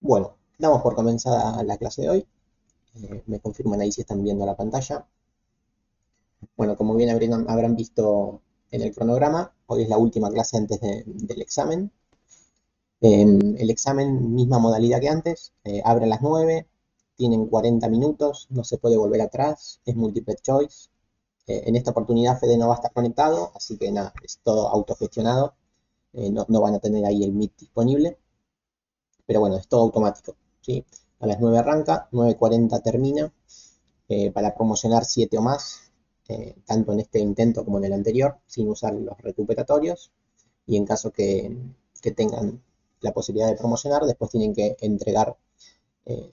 Bueno, damos por comenzada la clase de hoy. Me confirman ahí si están viendo la pantalla. Bueno, como bien habrán visto en el cronograma, hoy es la última clase antes del examen. El examen, misma modalidad que antes, abre a las 9, tienen 40 minutos, no se puede volver atrás, es multiple choice. En esta oportunidad Fede no va a estar conectado, así que nada, es todo autogestionado. No van a tener ahí el Meet disponible, pero bueno, es todo automático, ¿sí? A las 9 arranca, 9:40 termina, para promocionar 7 o más, tanto en este intento como en el anterior, sin usar los recuperatorios. Y en caso que tengan la posibilidad de promocionar, después tienen que entregar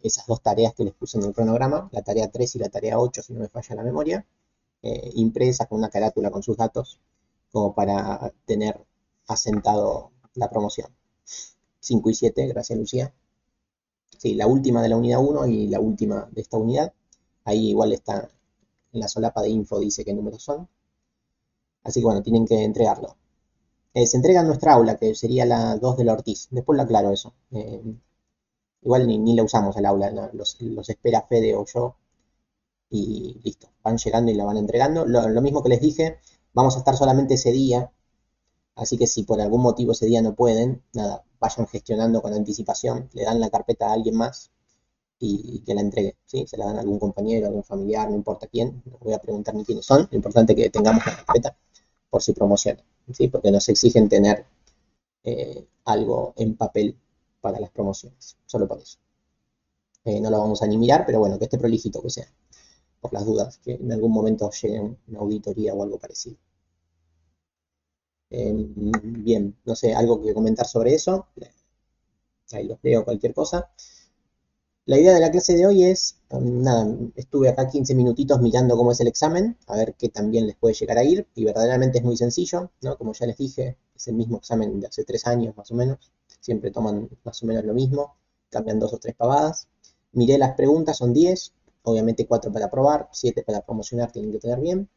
esas dos tareas que les puse en el cronograma, la tarea 3 y la tarea 8, si no me falla la memoria, impresas con una carátula con sus datos, como para tener asentado la promoción. 5 y 7, gracias Lucía. Sí, la última de la unidad 1 y la última de esta unidad. Ahí igual está en la solapa de info, dice qué números son. Así que bueno, tienen que entregarlo. Se entrega en nuestra aula, que sería la 2 de la Ortiz. Después lo aclaro eso. Igual ni la usamos el aula, no, los espera Fede o yo y listo. Van llegando y la van entregando. Lo mismo que les dije, vamos a estar solamente ese día. Así que si por algún motivo ese día no pueden, nada, vayan gestionando con anticipación. Le dan la carpeta a alguien más y que la entregue, ¿sí? Se la dan a algún compañero, a algún familiar, no importa quién, no voy a preguntar ni quiénes son, lo importante es que tengamos la carpeta por si promociona, ¿sí? Porque nos exigen tener algo en papel para las promociones, solo por eso. No lo vamos a ni mirar, pero bueno, que esté prolijito que sea, por las dudas, que en algún momento llegue una auditoría o algo parecido. Bien, no sé, algo que comentar sobre eso, ahí los leo cualquier cosa. La idea de la clase de hoy es, nada, estuve acá 15 minutitos mirando cómo es el examen, a ver qué también les puede llegar a ir, y verdaderamente es muy sencillo, ¿no? Como ya les dije, es el mismo examen de hace 3 años más o menos, siempre toman más o menos lo mismo, cambian 2 o 3 pavadas. Miré las preguntas, son 10, obviamente 4 para probar, 7 para promocionar, tienen que tener bien.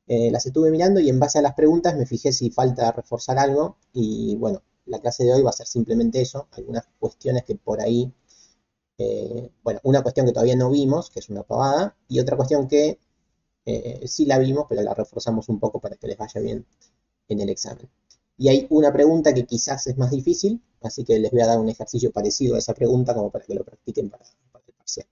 Las estuve mirando y en base a las preguntas me fijé si falta reforzar algo, y bueno, la clase de hoy va a ser simplemente eso, algunas cuestiones que por ahí bueno, una cuestión que todavía no vimos, que es una pavada, y otra cuestión que sí la vimos, pero la reforzamos un poco para que les vaya bien en el examen. Y hay una pregunta que quizás es más difícil, así que les voy a dar un ejercicio parecido a esa pregunta como para que lo practiquen para el parcial.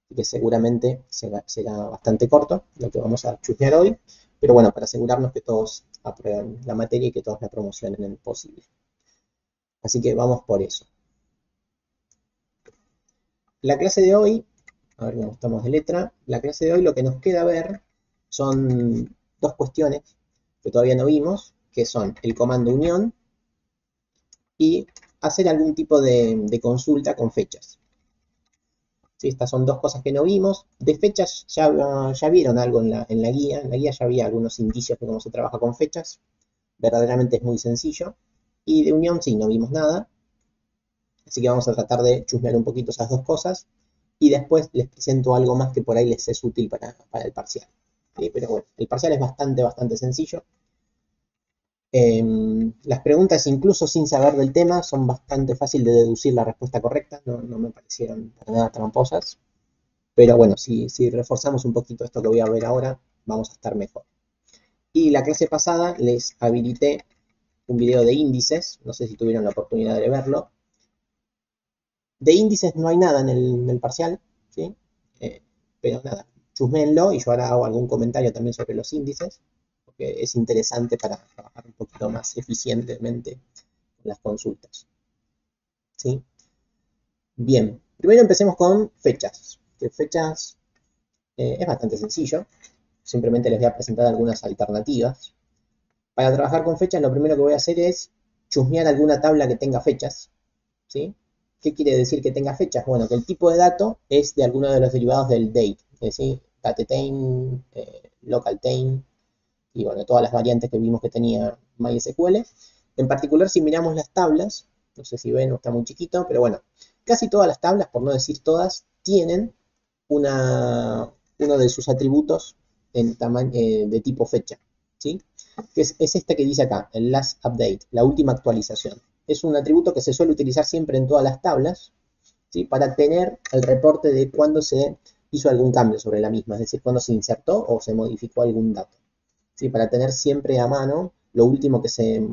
Así que seguramente será bastante corto lo que vamos a chusmear hoy, pero bueno, para asegurarnos que todos aprueban la materia y que todos la promocionen en el posible. Así que vamos por eso. La clase de hoy, a ver cómo estamos de letra, la clase de hoy lo que nos queda ver son dos cuestiones que todavía no vimos, que son el comando unión y hacer algún tipo de consulta con fechas. ¿Sí? Estas son dos cosas que no vimos. De fechas ya vieron algo en la guía. En la guía ya había algunos indicios de cómo se trabaja con fechas. Verdaderamente es muy sencillo. Y de unión sí, no vimos nada. Así que vamos a tratar de chusmear un poquito esas dos cosas. Y después les presento algo más que por ahí les es útil para el parcial. ¿Sí? Pero bueno, el parcial es bastante sencillo. Las preguntas, incluso sin saber del tema, son bastante fácil de deducir la respuesta correcta. No me parecieron para nada tramposas. Pero bueno, si reforzamos un poquito esto que voy a ver ahora, vamos a estar mejor. Y la clase pasada les habilité un video de índices. No sé si tuvieron la oportunidad de verlo. De índices no hay nada en el parcial, ¿sí? Pero nada, chusmenlo y yo ahora hago algún comentario también sobre los índices, porque es interesante para trabajar un poquito más eficientemente con las consultas, ¿sí? Bien, primero empecemos con fechas. Que fechas es bastante sencillo, simplemente les voy a presentar algunas alternativas. Para trabajar con fechas, lo primero que voy a hacer es chusmear alguna tabla que tenga fechas, ¿sí? ¿Qué quiere decir que tenga fechas? Bueno, que el tipo de dato es de alguno de los derivados del date, es decir, datetime, localtime, y bueno, todas las variantes que vimos que tenía MySQL. En particular, si miramos las tablas, no sé si ven, está muy chiquito, pero bueno, casi todas las tablas, por no decir todas, tienen uno de sus atributos en de tipo fecha, ¿sí? Que es esta que dice acá, el last update, la última actualización. Es un atributo que se suele utilizar siempre en todas las tablas, ¿sí? Para tener el reporte de cuándo se hizo algún cambio sobre la misma, es decir, cuándo se insertó o se modificó algún dato, ¿sí? Para tener siempre a mano lo último que se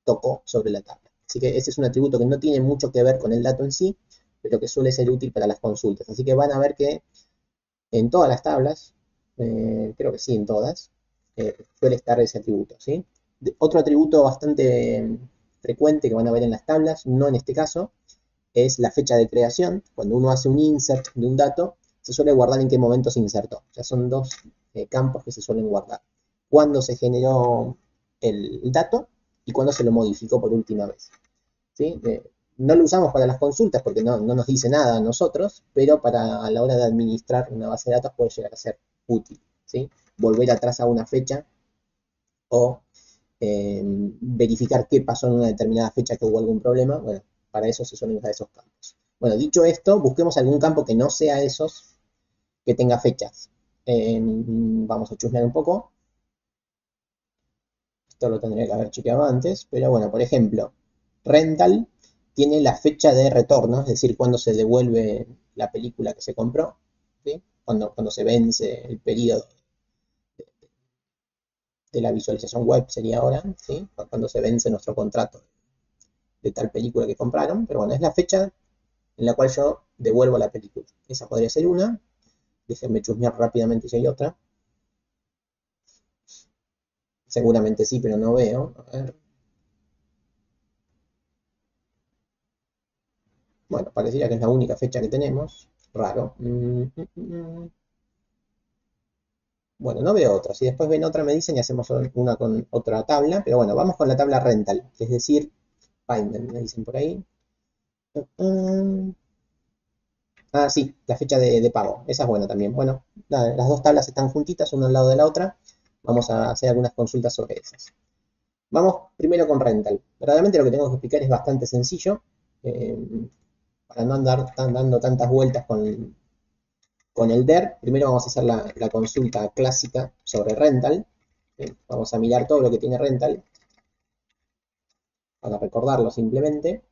tocó sobre la tabla. Así que ese es un atributo que no tiene mucho que ver con el dato en sí, pero que suele ser útil para las consultas. Así que van a ver que en todas las tablas, creo que sí, en todas, suele estar ese atributo, ¿sí? Otro atributo bastante frecuente que van a ver en las tablas, no en este caso, es la fecha de creación. Cuando uno hace un insert de un dato, se suele guardar en qué momento se insertó. O sea, son dos campos que se suelen guardar. Cuándo se generó el dato y cuándo se lo modificó por última vez, ¿sí? No lo usamos para las consultas porque no nos dice nada a nosotros, pero para a la hora de administrar una base de datos puede llegar a ser útil, ¿sí? Volver atrás a una fecha o verificar qué pasó en una determinada fecha que hubo algún problema. Bueno, para eso se suelen usar esos campos. Bueno, dicho esto, busquemos algún campo que no sea esos, que tenga fechas. Vamos a chusmear un poco. Esto lo tendría que haber chequeado antes, pero bueno, por ejemplo, rental tiene la fecha de retorno, es decir, cuando se devuelve la película que se compró, ¿sí? Cuando se vence el periodo de la visualización web sería ahora, ¿sí? Cuando se vence nuestro contrato de tal película que compraron, pero bueno, es la fecha en la cual yo devuelvo la película. Esa podría ser una. Déjenme chusmear rápidamente si hay otra. Seguramente sí, pero no veo. A ver. Bueno, parecería que es la única fecha que tenemos. Raro. Bueno, no veo otra. Si después ven otra me dicen y hacemos una con otra tabla. Pero bueno, vamos con la tabla rental. Es decir, payment, me dicen por ahí. Ah, sí, la fecha de pago. Esa es buena también. Bueno, nada, las dos tablas están juntitas, una al lado de la otra. Vamos a hacer algunas consultas sobre esas. Vamos primero con rental. Verdaderamente lo que tengo que explicar es bastante sencillo. eh, para no andar dando tantas vueltas con el DER. Primero vamos a hacer la consulta clásica sobre rental. Vamos a mirar todo lo que tiene rental para recordarlo simplemente.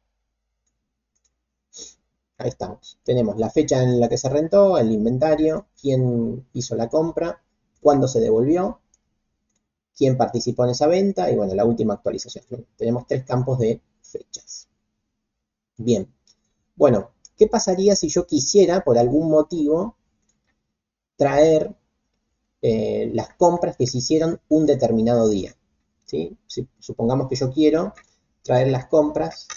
Ahí estamos. Tenemos la fecha en la que se rentó, el inventario, quién hizo la compra, cuándo se devolvió, quién participó en esa venta y bueno, la última actualización. Tenemos tres campos de fechas. Bien. Bueno, ¿qué pasaría si yo quisiera, por algún motivo, traer las compras que se hicieron un determinado día? ¿Sí? Si, supongamos que yo quiero traer las compras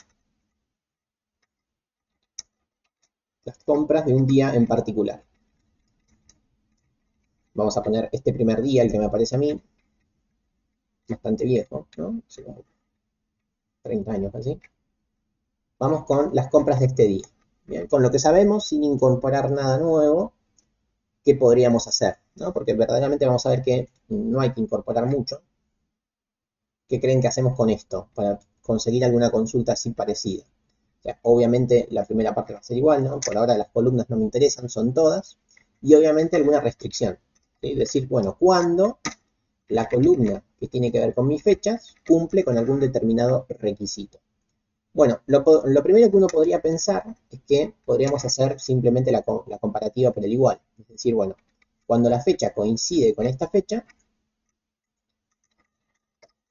de un día en particular. Vamos a poner este primer día, el que me aparece a mí, bastante viejo, ¿no? Hace como 30 años así. Vamos con las compras de este día. Bien, con lo que sabemos, sin incorporar nada nuevo, ¿qué podríamos hacer? ¿No? Porque verdaderamente vamos a ver que no hay que incorporar mucho. ¿Qué creen que hacemos con esto para conseguir alguna consulta así parecida? O sea, obviamente la primera parte va a ser igual, ¿no? Por ahora las columnas no me interesan, son todas. Y obviamente alguna restricción. ¿Sí? Decir, bueno, ¿cuándo la columna que tiene que ver con mis fechas cumple con algún determinado requisito? Bueno, lo primero que uno podría pensar es que podríamos hacer simplemente la comparativa por el igual. Es decir, bueno, cuando la fecha coincide con esta fecha,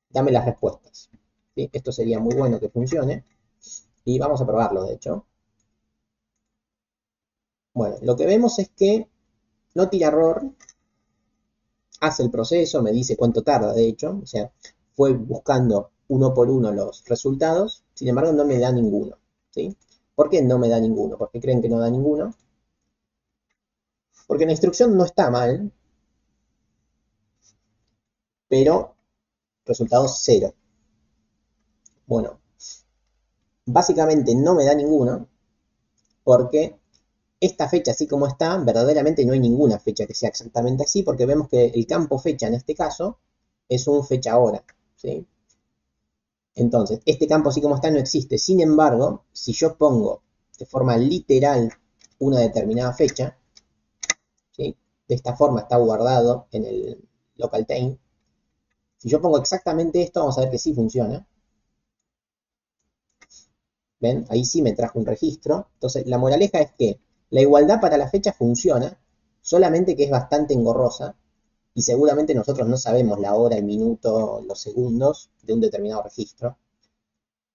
dame las respuestas. ¿Sí? Esto sería muy bueno que funcione. Y vamos a probarlo, de hecho. Bueno, lo que vemos es que no tira error, hace el proceso, me dice cuánto tarda, de hecho. O sea, fue buscando uno por uno los resultados. Sin embargo, no me da ninguno. ¿Sí? ¿Por qué no me da ninguno? ¿Por qué creen que no da ninguno? Porque la instrucción no está mal, pero resultado cero. Bueno, básicamente no me da ninguno porque esta fecha así como está, verdaderamente no hay ninguna fecha que sea exactamente así, porque vemos que el campo fecha en este caso es un fecha hora, ¿sí? Entonces, este campo así como está no existe. Sin embargo, si yo pongo de forma literal una determinada fecha, ¿sí? De esta forma está guardado en el localTime. Si yo pongo exactamente esto, vamos a ver que sí funciona. ¿Ven? Ahí sí me trajo un registro. Entonces, la moraleja es que la igualdad para la fecha funciona, solamente que es bastante engorrosa y seguramente nosotros no sabemos la hora, el minuto, los segundos de un determinado registro.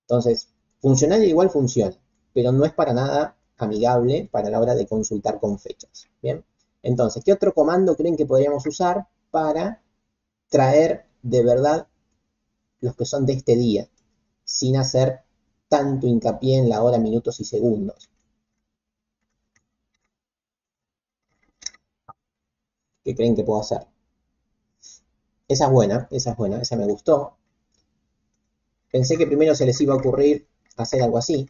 Entonces, funcional igual funciona, pero no es para nada amigable para la hora de consultar con fechas. Bien, entonces, ¿qué otro comando creen que podríamos usar para traer de verdad los que son de este día, sin hacer tanto hincapié en la hora, minutos y segundos? ¿Qué creen que puedo hacer? Esa es buena, esa es buena, esa me gustó. Pensé que primero se les iba a ocurrir hacer algo así,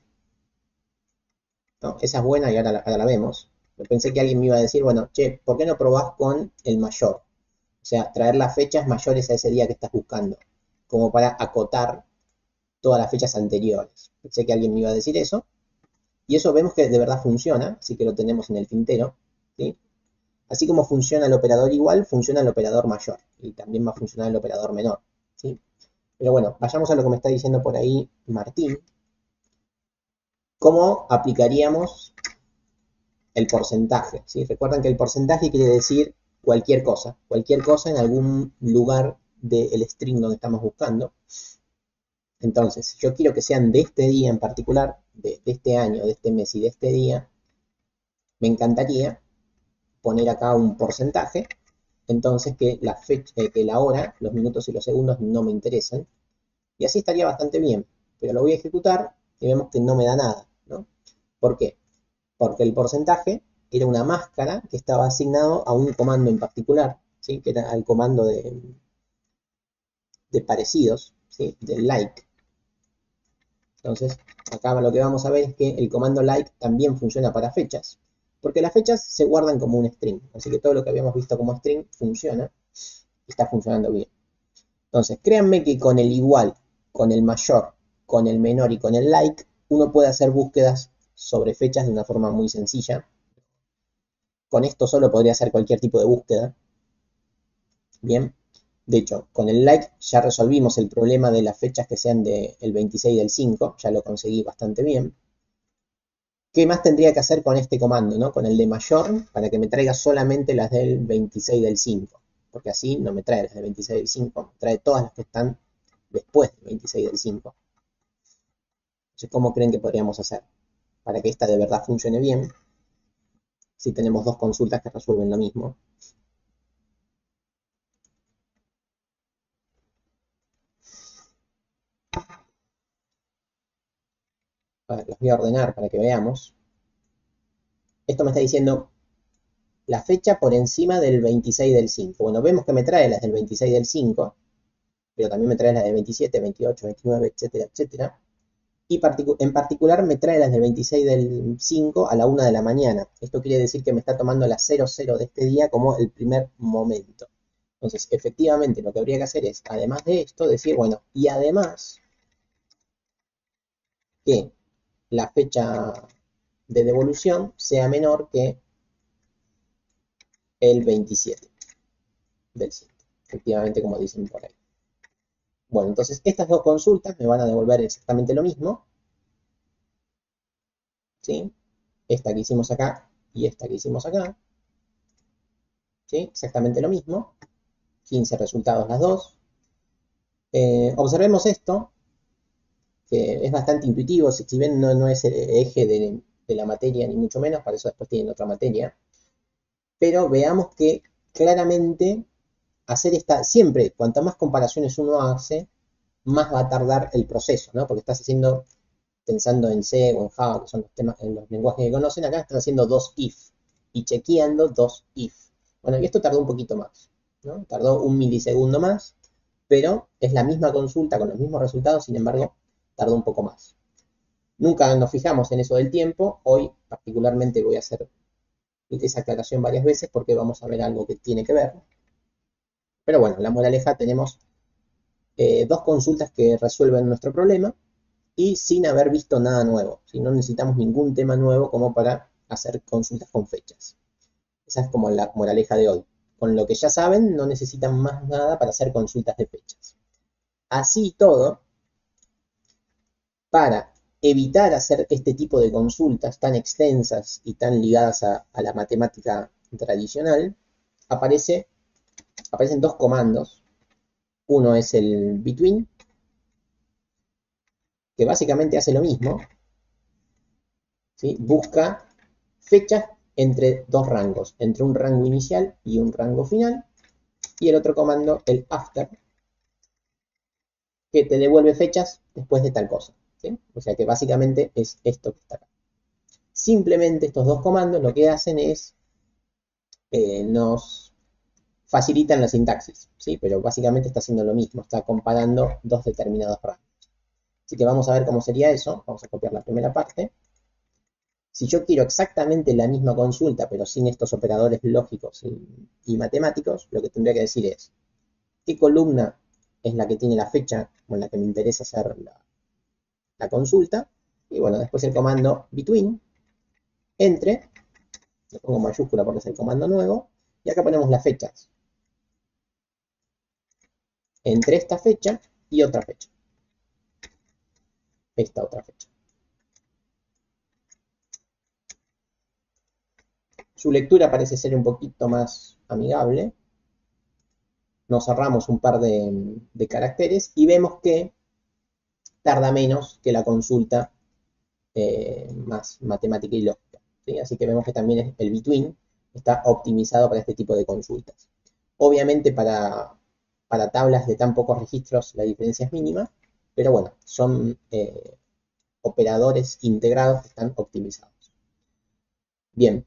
¿no? Esa es buena y ahora la vemos. Pensé que alguien me iba a decir, bueno, che, ¿por qué no probás con el mayor? O sea, traer las fechas mayores a ese día que estás buscando, como para acotar todas las fechas anteriores. Pensé que alguien me iba a decir eso. Y eso vemos que de verdad funciona, así que lo tenemos en el tintero, ¿sí? Así como funciona el operador igual, funciona el operador mayor. Y también va a funcionar el operador menor, ¿sí? Pero bueno, vayamos a lo que me está diciendo por ahí Martín. ¿Cómo aplicaríamos el porcentaje? ¿Sí? Recuerdan que el porcentaje quiere decir cualquier cosa en algún lugar del string donde estamos buscando. Entonces, si yo quiero que sean de este día en particular, de este año, de este mes y de este día, me encantaría poner acá un porcentaje. Entonces, que la fecha, que la hora, los minutos y los segundos no me interesen. Y así estaría bastante bien. Pero lo voy a ejecutar y vemos que no me da nada, ¿no? ¿Por qué? Porque el porcentaje era una máscara que estaba asignado a un comando en particular, ¿sí? Que era el comando de parecidos, ¿sí? Del like. Entonces, acá lo que vamos a ver es que el comando like también funciona para fechas, porque las fechas se guardan como un string, así que todo lo que habíamos visto como string funciona y está funcionando bien. Entonces, créanme que con el igual, con el mayor, con el menor y con el like, uno puede hacer búsquedas sobre fechas de una forma muy sencilla. Con esto solo podría hacer cualquier tipo de búsqueda. Bien, de hecho, con el like ya resolvimos el problema de las fechas que sean del 26 del 5, ya lo conseguí bastante bien. ¿Qué más tendría que hacer con este comando, ¿no? Con el de mayor, para que me traiga solamente las del 26 del 5? Porque así no me trae las del 26 del 5, me trae todas las que están después del 26 del 5. Entonces, ¿cómo creen que podríamos hacer para que esta de verdad funcione bien? Si tenemos dos consultas que resuelven lo mismo. A ver, los voy a ordenar para que veamos. Esto me está diciendo la fecha por encima del 26 del 5. Bueno, vemos que me trae las del 26 del 5, pero también me trae las del 27, 28, 29, etcétera, etcétera. Y en particular me trae las del 26 del 5 a la 1 de la mañana. Esto quiere decir que me está tomando la 00 de este día como el primer momento. Entonces, efectivamente, lo que habría que hacer es, además de esto, decir, bueno, y además que la fecha de devolución sea menor que el 27 del 5. Efectivamente, como dicen por ahí. Bueno, entonces estas dos consultas me van a devolver exactamente lo mismo, ¿sí? Esta que hicimos acá y esta que hicimos acá, ¿sí? Exactamente lo mismo. 15 resultados las dos. Observemos esto, que es bastante intuitivo, si bien no es el eje de la materia, ni mucho menos, para eso después tienen otra materia. Pero veamos que claramente hacer esta, siempre, cuanto más comparaciones uno hace, más va a tardar el proceso, ¿no? Porque estás haciendo, pensando en C o en Java, que son los temas, en los lenguajes que conocen, acá estás haciendo dos if y chequeando dos if. Bueno, y esto tardó un poquito más, ¿no? Tardó un milisegundo más, pero es la misma consulta con los mismos resultados, sin embargo, tardó un poco más. Nunca nos fijamos en eso del tiempo, hoy particularmente voy a hacer esa aclaración varias veces porque vamos a ver algo que tiene que ver. Pero bueno, la moraleja tenemos dos consultas que resuelven nuestro problema y sin haber visto nada nuevo. Si no necesitamos ningún tema nuevo como para hacer consultas con fechas. Esa es como la moraleja de hoy. Con lo que ya saben, no necesitan más nada para hacer consultas de fechas. Así todo, para evitar hacer este tipo de consultas tan extensas y tan ligadas a la matemática tradicional, aparecen dos comandos. Uno es el between, que básicamente hace lo mismo, ¿sí? Busca fechas entre dos rangos, entre un rango inicial y un rango final, y el otro comando, el after, que te devuelve fechas después de tal cosa, ¿sí? O sea que básicamente es esto que está acá. Simplemente estos dos comandos lo que hacen es nos facilitan la sintaxis, ¿sí? Pero básicamente está haciendo lo mismo, está comparando dos determinados rangos. Así que vamos a ver cómo sería eso. Vamos a copiar la primera parte. Si yo quiero exactamente la misma consulta, pero sin estos operadores lógicos y matemáticos, lo que tendría que decir es qué columna es la que tiene la fecha o en la que me interesa hacer la consulta. Y bueno, después el comando between, entre, lo pongo en mayúscula porque es el comando nuevo, y acá ponemos las fechas. Entre esta fecha y otra fecha. Esta otra fecha. Su lectura parece ser un poquito más amigable. Nos ahorramos un par de caracteres y vemos que tarda menos que la consulta más matemática y lógica, ¿sí? Así que vemos que también el between está optimizado para este tipo de consultas. Obviamente para tablas de tan pocos registros la diferencia es mínima, pero bueno, son operadores integrados que están optimizados. Bien,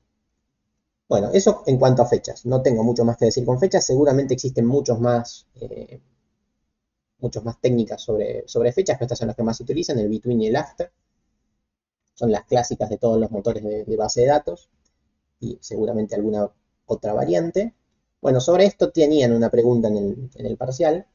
bueno, eso en cuanto a fechas. No tengo mucho más que decir con fechas. Seguramente existen muchos más técnicas sobre fechas, pero estas son las que más se utilizan, el between y el after. Son las clásicas de todos los motores de base de datos y seguramente alguna otra variante. Bueno, sobre esto tenían una pregunta en el parcial.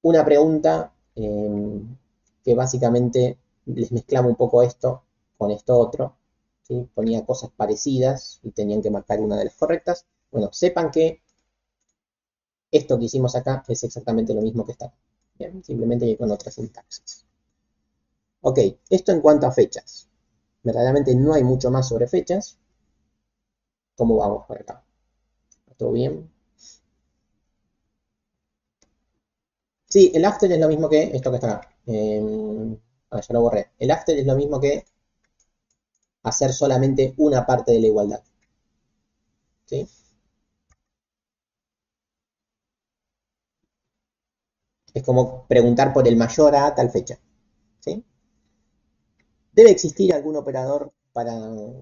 Una pregunta que básicamente les mezclaba un poco esto con esto otro, ¿sí? Ponía cosas parecidas y tenían que marcar una de las correctas. Bueno, sepan que esto que hicimos acá es exactamente lo mismo que está acá. Bien, simplemente que con otra sintaxis. Ok, esto en cuanto a fechas. Verdaderamente no hay mucho más sobre fechas. ¿Cómo vamos por acá? ¿Todo bien? Sí, el after es lo mismo que esto que está acá. Ya lo borré. El after es lo mismo que hacer solamente una parte de la igualdad. ¿Sí? Es como preguntar por el mayor a tal fecha. ¿Sí? Debe existir algún operador para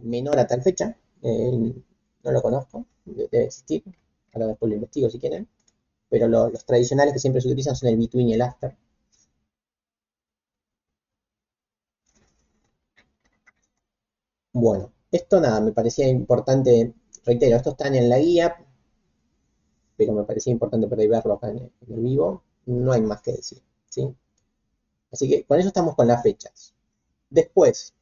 menor a tal fecha. No lo conozco. Debe existir. Ahora después lo investigo si quieren. Pero los tradicionales que siempre se utilizan son el between y el after. Bueno, esto nada, me parecía importante, reitero, esto está en la guía, pero me parecía importante por ahí verlo acá en el vivo. No hay más que decir, ¿sí? Así que con eso estamos con las fechas. Después,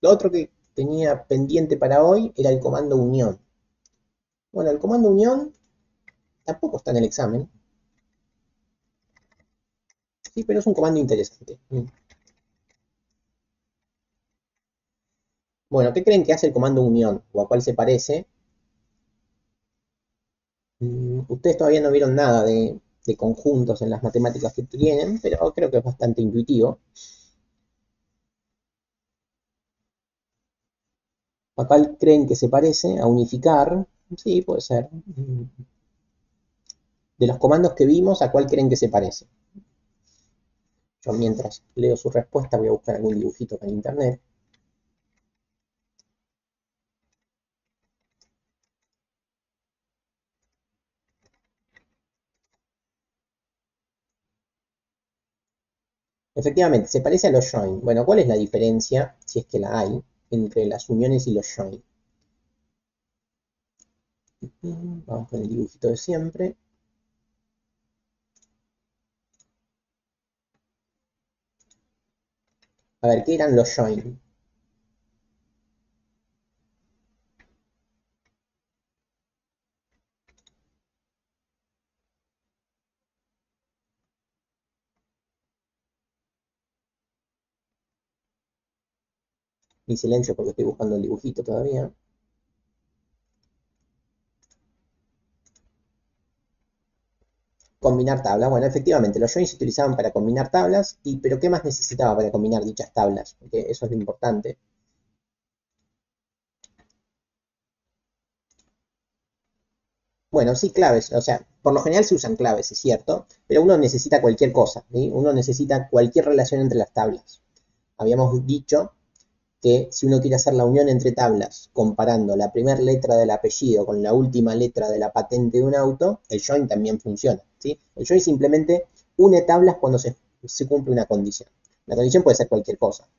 lo otro que tenía pendiente para hoy era el comando unión. Bueno, el comando unión tampoco está en el examen, sí, pero es un comando interesante. Bueno, ¿qué creen que hace el comando unión o a cuál se parece? Ustedes todavía no vieron nada de conjuntos en las matemáticas que tienen, pero creo que es bastante intuitivo. ¿A cuál creen que se parece? ¿A unificar? Sí, puede ser. De los comandos que vimos, ¿a cuál creen que se parece? Yo mientras leo su respuesta voy a buscar algún dibujito en internet. Efectivamente, se parece a los join. Bueno, ¿cuál es la diferencia, si es que la hay, entre las uniones y los join? Vamos con el dibujito de siempre. A ver, ¿qué eran los join? Mi silencio porque estoy buscando el dibujito todavía. Combinar tablas. Bueno, efectivamente, los joins se utilizaban para combinar tablas, pero ¿qué más necesitaba para combinar dichas tablas? Porque eso es lo importante. Bueno, sí, claves. O sea, por lo general se usan claves, es cierto, pero uno necesita cualquier cosa, ¿sí? Uno necesita cualquier relación entre las tablas. Habíamos dicho que si uno quiere hacer la unión entre tablas comparando la primera letra del apellido con la última letra de la patente de un auto, el join también funciona, ¿sí? El join simplemente une tablas cuando se cumple una condición. La condición puede ser cualquier cosa.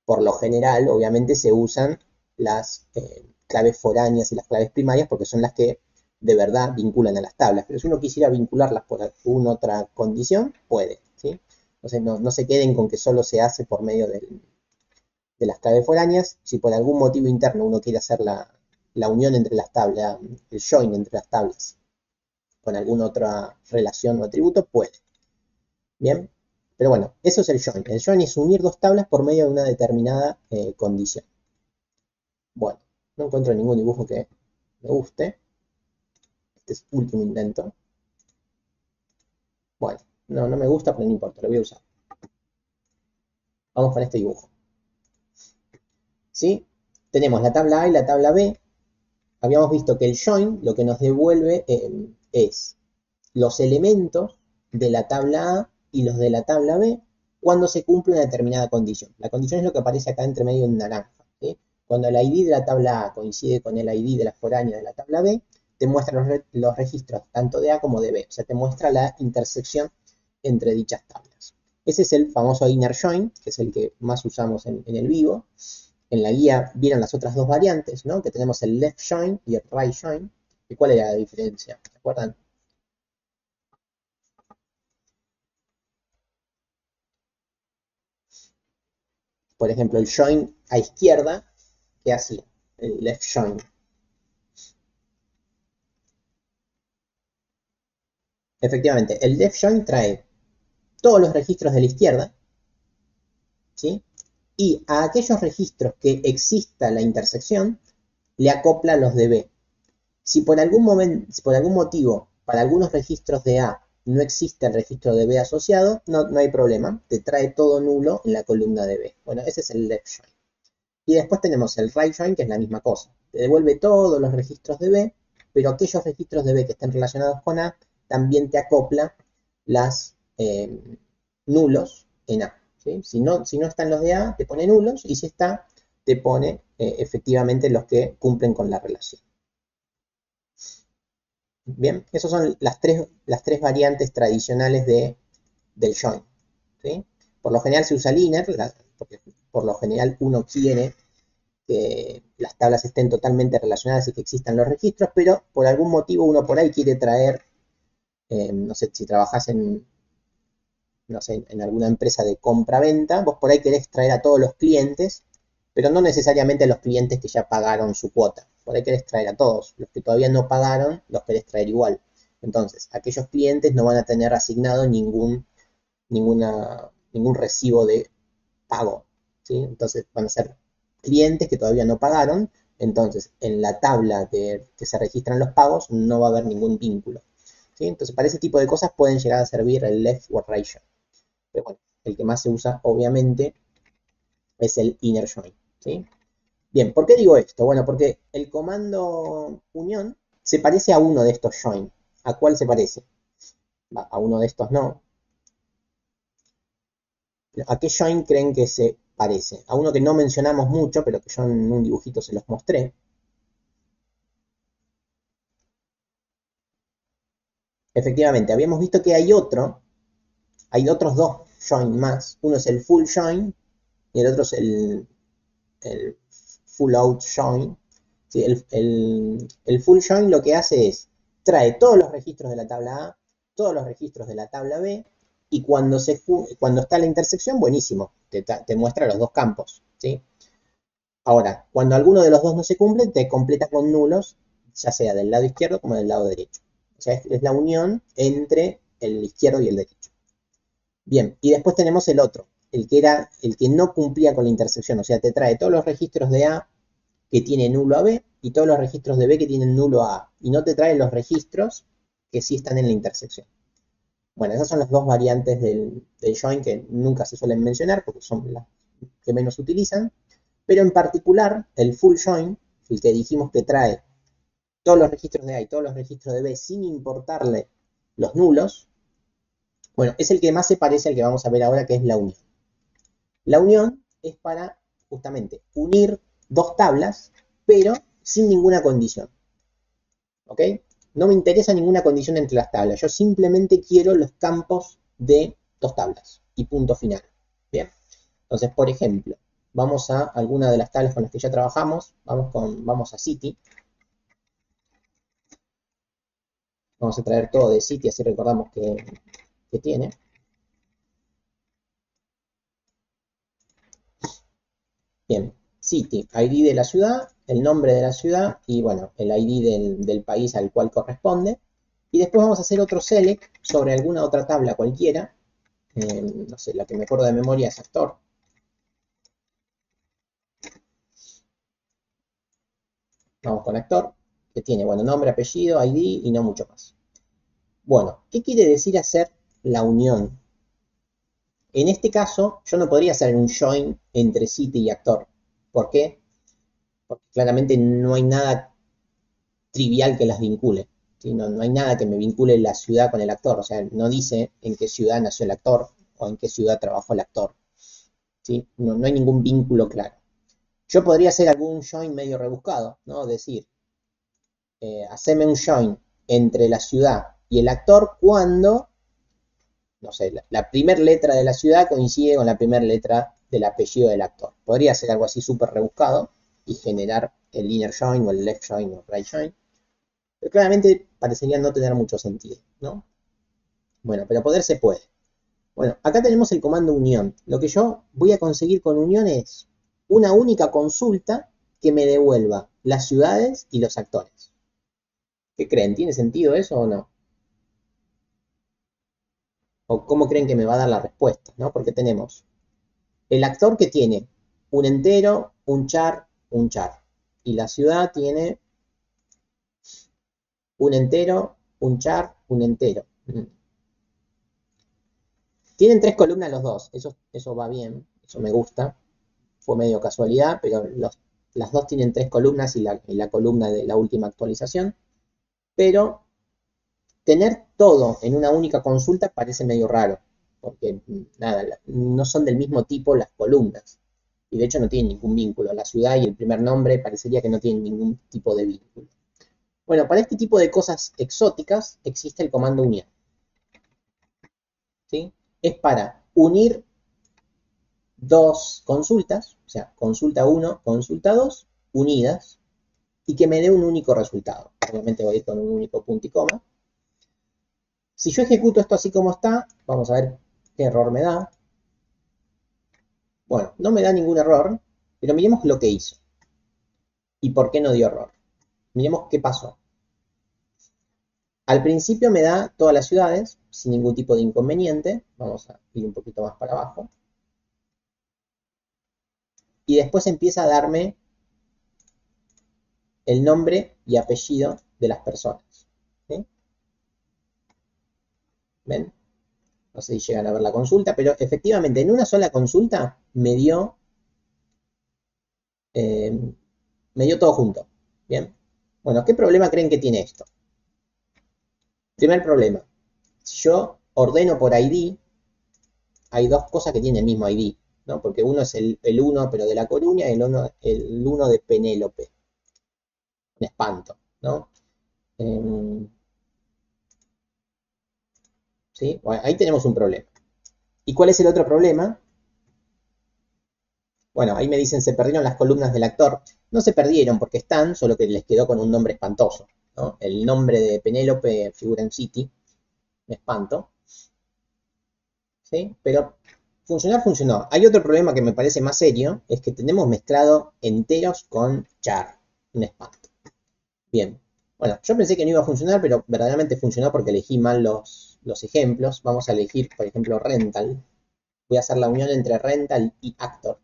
Por lo general, obviamente, se usan las claves foráneas y las claves primarias porque son las que de verdad vinculan a las tablas. Pero si uno quisiera vincularlas por alguna otra condición, puede, ¿sí? Entonces no se queden con que solo se hace por medio de las claves foráneas. Si por algún motivo interno uno quiere hacer la unión entre las tablas, el join entre las tablas, con alguna otra relación o atributo, puede. Bien, pero bueno, eso es el join. El join es unir dos tablas por medio de una determinada condición. Bueno, no encuentro ningún dibujo que me guste. Este es el último intento. Bueno, no me gusta, pero no importa, lo voy a usar. Vamos con este dibujo. ¿Sí? Tenemos la tabla A y la tabla B. Habíamos visto que el join lo que nos devuelve es los elementos de la tabla A y los de la tabla B cuando se cumple una determinada condición. La condición es lo que aparece acá entre medio en naranja, ¿sí? Cuando el ID de la tabla A coincide con el ID de la foránea de la tabla B, te muestra los registros tanto de A como de B. O sea, te muestra la intersección entre dichas tablas. Ese es el famoso inner join, que es el que más usamos en el vivo. En la guía vieron las otras dos variantes, ¿no? Que tenemos el left join y el right join. ¿Y cuál era la diferencia? ¿Se acuerdan? Por ejemplo, el join a izquierda, ¿qué hacía? El left join. Efectivamente, el left join trae todos los registros de la izquierda, ¿sí? Y a aquellos registros que exista la intersección, le acopla los de B. Si por algún motivo, para algunos registros de A no existe el registro de B asociado, no hay problema, te trae todo nulo en la columna de B. Bueno, ese es el left join. Y después tenemos el right join, que es la misma cosa. Te devuelve todos los registros de B, pero aquellos registros de B que estén relacionados con A, también te acopla las nulos en A. ¿Sí? Si no están los de A, te pone nulos, y si está, te pone efectivamente los que cumplen con la relación. Bien, esas son las tres variantes tradicionales del join, ¿sí? Por lo general se usa el inner, porque por lo general uno quiere que las tablas estén totalmente relacionadas y que existan los registros, pero por algún motivo uno por ahí quiere traer, no sé, si trabajas no sé, en alguna empresa de compra-venta, vos por ahí querés traer a todos los clientes, pero no necesariamente a los clientes que ya pagaron su cuota. Por ahí querés traer a todos. Los que todavía no pagaron, los querés traer igual. Entonces, aquellos clientes no van a tener asignado ningún recibo de pago, ¿sí? Entonces, van a ser clientes que todavía no pagaron. Entonces, en la tabla que se registran los pagos, no va a haber ningún vínculo, ¿sí? Entonces, para ese tipo de cosas pueden llegar a servir el left o right join. Pero bueno, el que más se usa, obviamente, es el inner join, ¿sí? Bien, ¿por qué digo esto? Bueno, porque el comando unión se parece a uno de estos join. ¿A cuál se parece? A uno de estos no. ¿A qué join creen que se parece? A uno que no mencionamos mucho, pero que yo en un dibujito se los mostré. Efectivamente, habíamos visto que hay otros dos join más. Uno es el full join y el otro es el full out join. Sí, el full join lo que hace es trae todos los registros de la tabla A, todos los registros de la tabla B, y cuando está la intersección, buenísimo, te muestra los dos campos, ¿sí? Ahora, cuando alguno de los dos no se cumple, te completa con nulos, ya sea del lado izquierdo como del lado derecho. O sea, es la unión entre el izquierdo y el derecho. Bien, y después tenemos el otro, el que no cumplía con la intersección. O sea, te trae todos los registros de A que tienen nulo a B y todos los registros de B que tienen nulo a A. Y no te trae los registros que sí están en la intersección. Bueno, esas son las dos variantes del join que nunca se suelen mencionar porque son las que menos se utilizan. Pero en particular, el full join, el que dijimos que trae todos los registros de A y todos los registros de B sin importarle los nulos, bueno, es el que más se parece al que vamos a ver ahora, que es la unión. La unión es para justamente unir dos tablas, pero sin ninguna condición. ¿Ok? No me interesa ninguna condición entre las tablas. Yo simplemente quiero los campos de dos tablas. Y punto final. Bien. Entonces, por ejemplo, vamos a alguna de las tablas con las que ya trabajamos. Vamos a City. Vamos a traer todo de City, así recordamos que tiene. Bien, City, ID de la ciudad, el nombre de la ciudad y bueno, el ID del país al cual corresponde. Y después vamos a hacer otro select sobre alguna otra tabla cualquiera. No sé, la que me acuerdo de memoria es actor. Vamos con actor, que tiene, bueno, nombre, apellido, ID y no mucho más. Bueno, ¿qué quiere decir hacer la unión? En este caso, yo no podría hacer un join entre City y actor. ¿Por qué? Porque claramente no hay nada trivial que las vincule. ¿Sí? No hay nada que me vincule la ciudad con el actor. O sea, no dice en qué ciudad nació el actor o en qué ciudad trabajó el actor. ¿Sí? No hay ningún vínculo claro. Yo podría hacer algún join medio rebuscado, ¿no? Decir, haceme un join entre la ciudad y el actor cuando, no sé, la primera letra de la ciudad coincide con la primera letra del apellido del actor. Podría ser algo así súper rebuscado y generar el inner join o el left join o el right join. Pero claramente parecería no tener mucho sentido, ¿no? Bueno, pero poder se puede. Bueno, acá tenemos el comando unión. Lo que yo voy a conseguir con unión es una única consulta que me devuelva las ciudades y los actores. ¿Qué creen? ¿Tiene sentido eso o no? ¿O cómo creen que me va a dar la respuesta? ¿No? Porque tenemos el actor que tiene un entero, un char, un char. Y la ciudad tiene un entero, un char, un entero. Tienen tres columnas los dos, eso va bien, eso me gusta. Fue medio casualidad, pero las dos tienen tres columnas y la columna de la última actualización. Pero tener todo en una única consulta parece medio raro, porque nada, no son del mismo tipo las columnas. Y de hecho no tienen ningún vínculo. La ciudad y el primer nombre parecería que no tienen ningún tipo de vínculo. Bueno, para este tipo de cosas exóticas existe el comando unión. ¿Sí? Es para unir dos consultas, o sea, consulta 1, consulta 2, unidas, y que me dé un único resultado. Obviamente voy a ir con un único punto y coma. Si yo ejecuto esto así como está, vamos a ver qué error me da. Bueno, no me da ningún error, pero miremos lo que hizo. ¿Y por qué no dio error? Miremos qué pasó. Al principio me da todas las ciudades, sin ningún tipo de inconveniente. Vamos a ir un poquito más para abajo. Y después empieza a darme el nombre y apellido de las personas. ¿Sí? ¿Ven? No sé si llegan a ver la consulta, pero efectivamente en una sola consulta eh, me dio todo junto. Bien. Bueno, ¿qué problema creen que tiene esto? Primer problema. Si yo ordeno por ID, hay dos cosas que tienen el mismo ID, ¿no? Porque uno es el 1, pero de La Coruña, y el 1 de Penélope. Un espanto, ¿no? ¿Sí? Bueno, ahí tenemos un problema. ¿Y cuál es el otro problema? Bueno, ahí me dicen se perdieron las columnas del actor. No se perdieron porque están, solo que les quedó con un nombre espantoso, ¿no? El nombre de Penélope figura en City. Me espanto. ¿Sí? Pero funcionar funcionó. Hay otro problema que me parece más serio, es que tenemos mezclado enteros con char. Un espanto. Bien. Bueno, yo pensé que no iba a funcionar, pero verdaderamente funcionó porque elegí mal los ejemplos. Vamos a elegir, por ejemplo, rental. voy a hacer la unión entre rental y actor.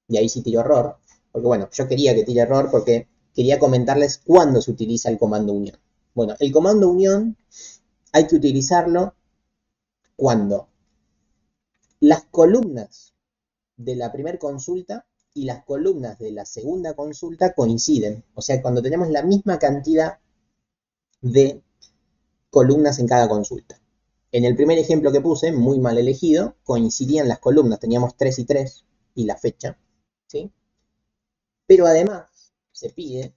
Y ahí sí tiro error, porque bueno, yo quería que tire error porque quería comentarles cuándo se utiliza el comando unión. Bueno, el comando unión hay que utilizarlo cuando las columnas de la primera consulta y las columnas de la segunda consulta coinciden. O sea, cuando tenemos la misma cantidad de columnas en cada consulta. En el primer ejemplo que puse, muy mal elegido, coincidían las columnas, teníamos 3 y 3 y la fecha, ¿sí? Pero además se pide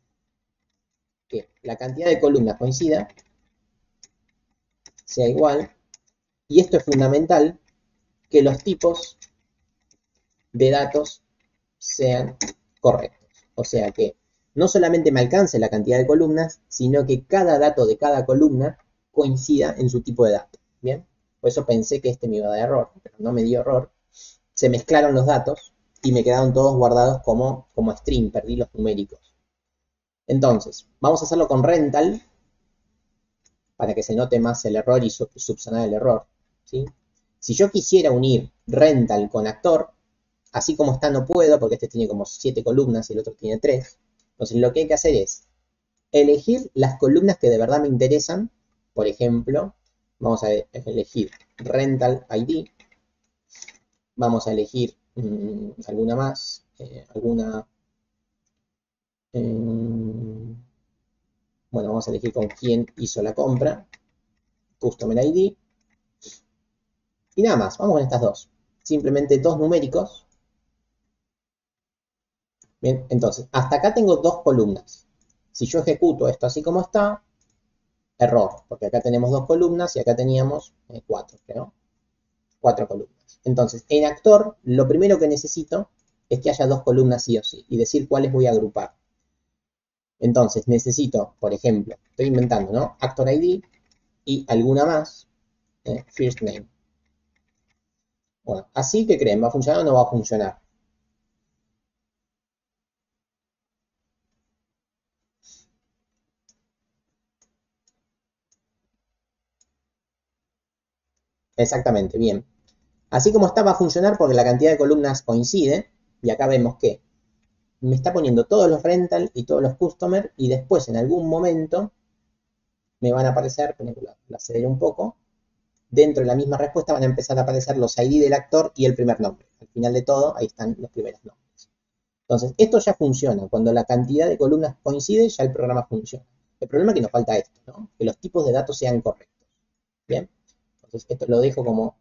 que la cantidad de columnas coincida, sea igual, y esto es fundamental, que los tipos de datos sean correctos. O sea que no solamente me alcance la cantidad de columnas, sino que cada dato de cada columna coincida en su tipo de dato. ¿Bien? Por eso pensé que este me iba a dar error, pero no me dio error. Se mezclaron los datos y me quedaron todos guardados como string, perdí los numéricos. Entonces, vamos a hacerlo con rental, para que se note más el error y subsanar el error, ¿sí? Si yo quisiera unir rental con actor, así como está no puedo, porque este tiene como 7 columnas y el otro tiene 3. Entonces lo que hay que hacer es elegir las columnas que de verdad me interesan. Por ejemplo, vamos a elegir rental ID. Vamos a elegir alguna más, bueno, vamos a elegir con quién hizo la compra, Customer ID, y nada más, vamos con estas dos, simplemente dos numéricos. Bien, entonces, hasta acá tengo dos columnas. Si yo ejecuto esto así como está, error, porque acá tenemos dos columnas y acá teníamos cuatro, creo, cuatro columnas. Entonces, en actor, lo primero que necesito es que haya dos columnas sí o sí, y decir cuáles voy a agrupar. Entonces, necesito, por ejemplo, estoy inventando, ¿no? Actor ID y alguna más, first name. Bueno, así que creen, ¿va a funcionar o no va a funcionar? Exactamente, bien. Así como está, va a funcionar porque la cantidad de columnas coincide, y acá vemos que me está poniendo todos los rental y todos los customer, y después en algún momento me van a aparecer, la acelero un poco, dentro de la misma respuesta van a empezar a aparecer los ID del actor y el primer nombre. Al final de todo, ahí están los primeros nombres. Entonces, esto ya funciona. Cuando la cantidad de columnas coincide, ya el programa funciona. El problema es que nos falta esto, ¿no? Que los tipos de datos sean correctos. ¿Bien? Entonces, esto lo dejo como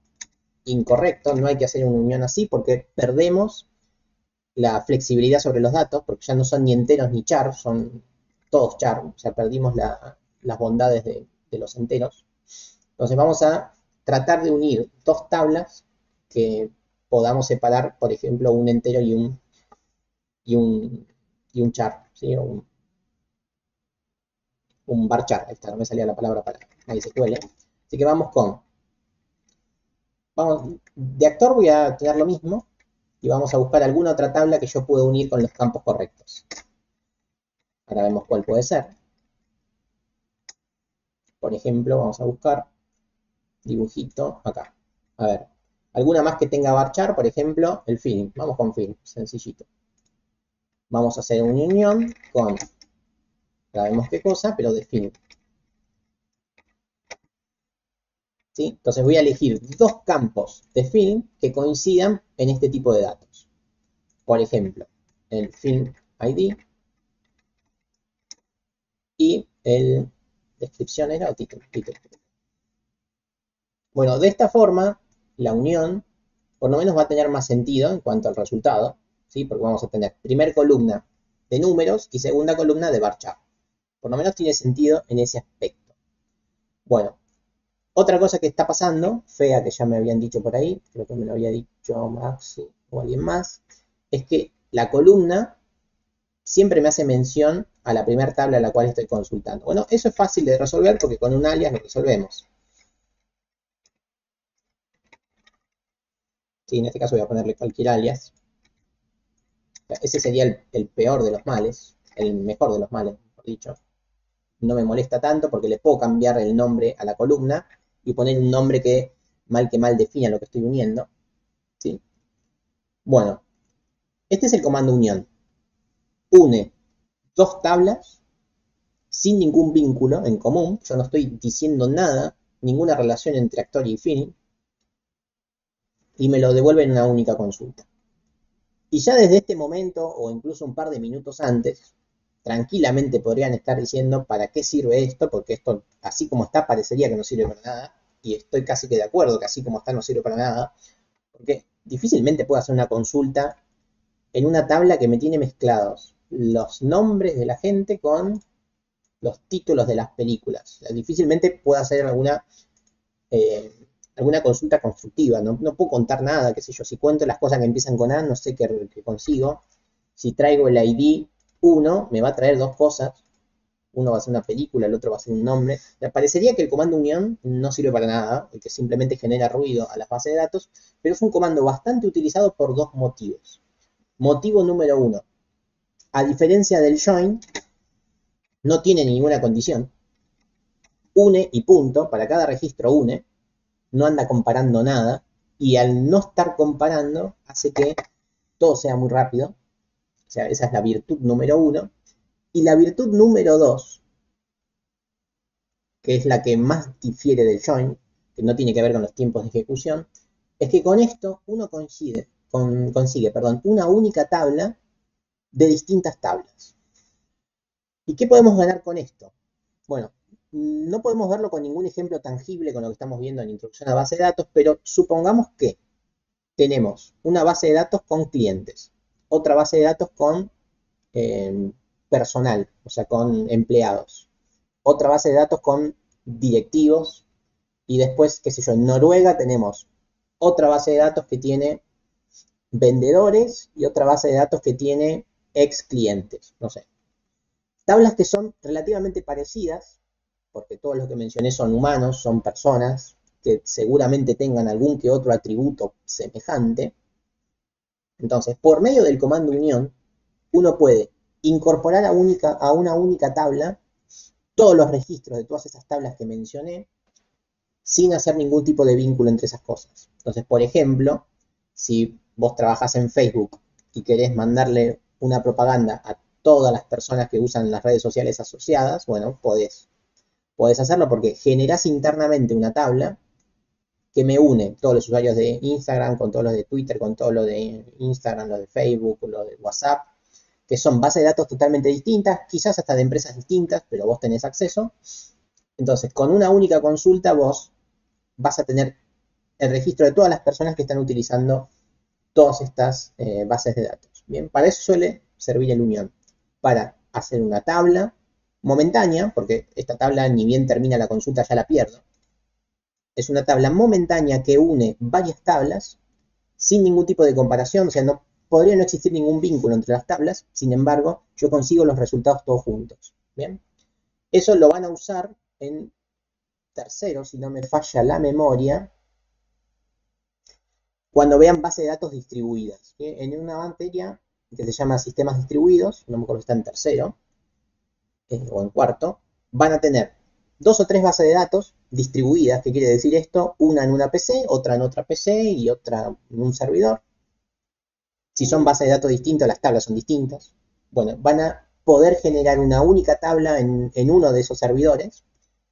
incorrecto. No hay que hacer una unión así porque perdemos la flexibilidad sobre los datos, porque ya no son ni enteros ni char, son todos char. O sea, perdimos las bondades de los enteros. Entonces, vamos a tratar de unir dos tablas que podamos separar, por ejemplo, un entero y un char, ¿sí? Un varchar, ahí está, no me salía la palabra para MySQL. Así que de actor voy a tener lo mismo y vamos a buscar alguna otra tabla que yo pueda unir con los campos correctos. Ahora vemos cuál puede ser. Por ejemplo, vamos a buscar dibujito acá. A ver, alguna más que tenga varchar, por ejemplo, el film. Vamos con film, sencillito. Vamos a hacer una unión con, sabemos qué cosa, pero de film. ¿Sí? Entonces voy a elegir dos campos de film que coincidan en este tipo de datos. Por ejemplo, el film ID y el descripción era o título. Bueno, de esta forma, la unión por lo menos va a tener más sentido en cuanto al resultado, ¿sí? Porque vamos a tener primer columna de números y segunda columna de bar chart. Por lo menos tiene sentido en ese aspecto. Bueno, otra cosa que está pasando, fea que ya me habían dicho por ahí, creo que me lo había dicho Maxi o alguien más, es que la columna siempre me hace mención a la primera tabla a la cual estoy consultando. Bueno, eso es fácil de resolver porque con un alias lo resolvemos. Sí, en este caso voy a ponerle cualquier alias. Ese sería el peor de los males, el mejor de los males, mejor dicho. No me molesta tanto porque le puedo cambiar el nombre a la columna y poner un nombre que mal que mal defina lo que estoy uniendo, ¿sí? Bueno, este es el comando unión. Une dos tablas sin ningún vínculo en común. Yo no estoy diciendo nada, ninguna relación entre actor y fin, y me lo devuelve en una única consulta. Y ya desde este momento, o incluso un par de minutos antes, tranquilamente podrían estar diciendo para qué sirve esto, porque esto, así como está, parecería que no sirve para nada, y estoy casi que de acuerdo que así como está no sirve para nada, porque difícilmente puedo hacer una consulta en una tabla que me tiene mezclados los nombres de la gente con los títulos de las películas. O sea, difícilmente puedo hacer eh, alguna consulta constructiva, no puedo contar nada, qué sé yo, si cuento las cosas que empiezan con A, no sé qué consigo. Si traigo el ID 1, me va a traer dos cosas, uno va a ser una película, el otro va a ser un nombre. Me parecería que el comando unión no sirve para nada, que simplemente genera ruido a las bases de datos, pero es un comando bastante utilizado por dos motivos. Motivo número uno, a diferencia del join, no tiene ninguna condición, une y punto, para cada registro une, no anda comparando nada, y al no estar comparando hace que todo sea muy rápido. O sea, esa es la virtud número uno. Y la virtud número dos, que es la que más difiere del join, que no tiene que ver con los tiempos de ejecución, es que con esto uno consigue una única tabla de distintas tablas. ¿Y qué podemos ganar con esto? Bueno, no podemos verlo con ningún ejemplo tangible con lo que estamos viendo en introducción a base de datos, pero supongamos que tenemos una base de datos con clientes, otra base de datos con personal, o sea, con empleados, otra base de datos con directivos, y después, qué sé yo, en Noruega tenemos otra base de datos que tiene vendedores y otra base de datos que tiene ex clientes, no sé. Tablas que son relativamente parecidas, porque todos los que mencioné son humanos, son personas, que seguramente tengan algún que otro atributo semejante. Entonces, por medio del comando unión, uno puede incorporar a una única tabla todos los registros de todas esas tablas que mencioné, sin hacer ningún tipo de vínculo entre esas cosas. Entonces, por ejemplo, si vos trabajás en Facebook y querés mandarle una propaganda a todas las personas que usan las redes sociales asociadas, bueno, podés hacerlo porque generás internamente una tabla que me une todos los usuarios de Instagram con todos los de Twitter, con todo lo de Instagram, lo de Facebook, lo de WhatsApp, que son bases de datos totalmente distintas, quizás hasta de empresas distintas, pero vos tenés acceso. Entonces, con una única consulta vos vas a tener el registro de todas las personas que están utilizando todas estas bases de datos. Bien, para eso suele servir el unión, para hacer una tabla momentánea, porque esta tabla ni bien termina la consulta ya la pierdo. Es una tabla momentánea que une varias tablas sin ningún tipo de comparación, o sea, podría no existir ningún vínculo entre las tablas, sin embargo, yo consigo los resultados todos juntos. Bien, eso lo van a usar en tercero, si no me falla la memoria, cuando vean bases de datos distribuidas. ¿Sí? En una materia que se llama sistemas distribuidos, no me acuerdo si está en tercero o en cuarto, van a tener dos o tres bases de datos distribuidas. ¿Qué quiere decir esto? Una en una PC, otra en otra PC y otra en un servidor. Si son bases de datos distintas, las tablas son distintas. Bueno, van a poder generar una única tabla en uno de esos servidores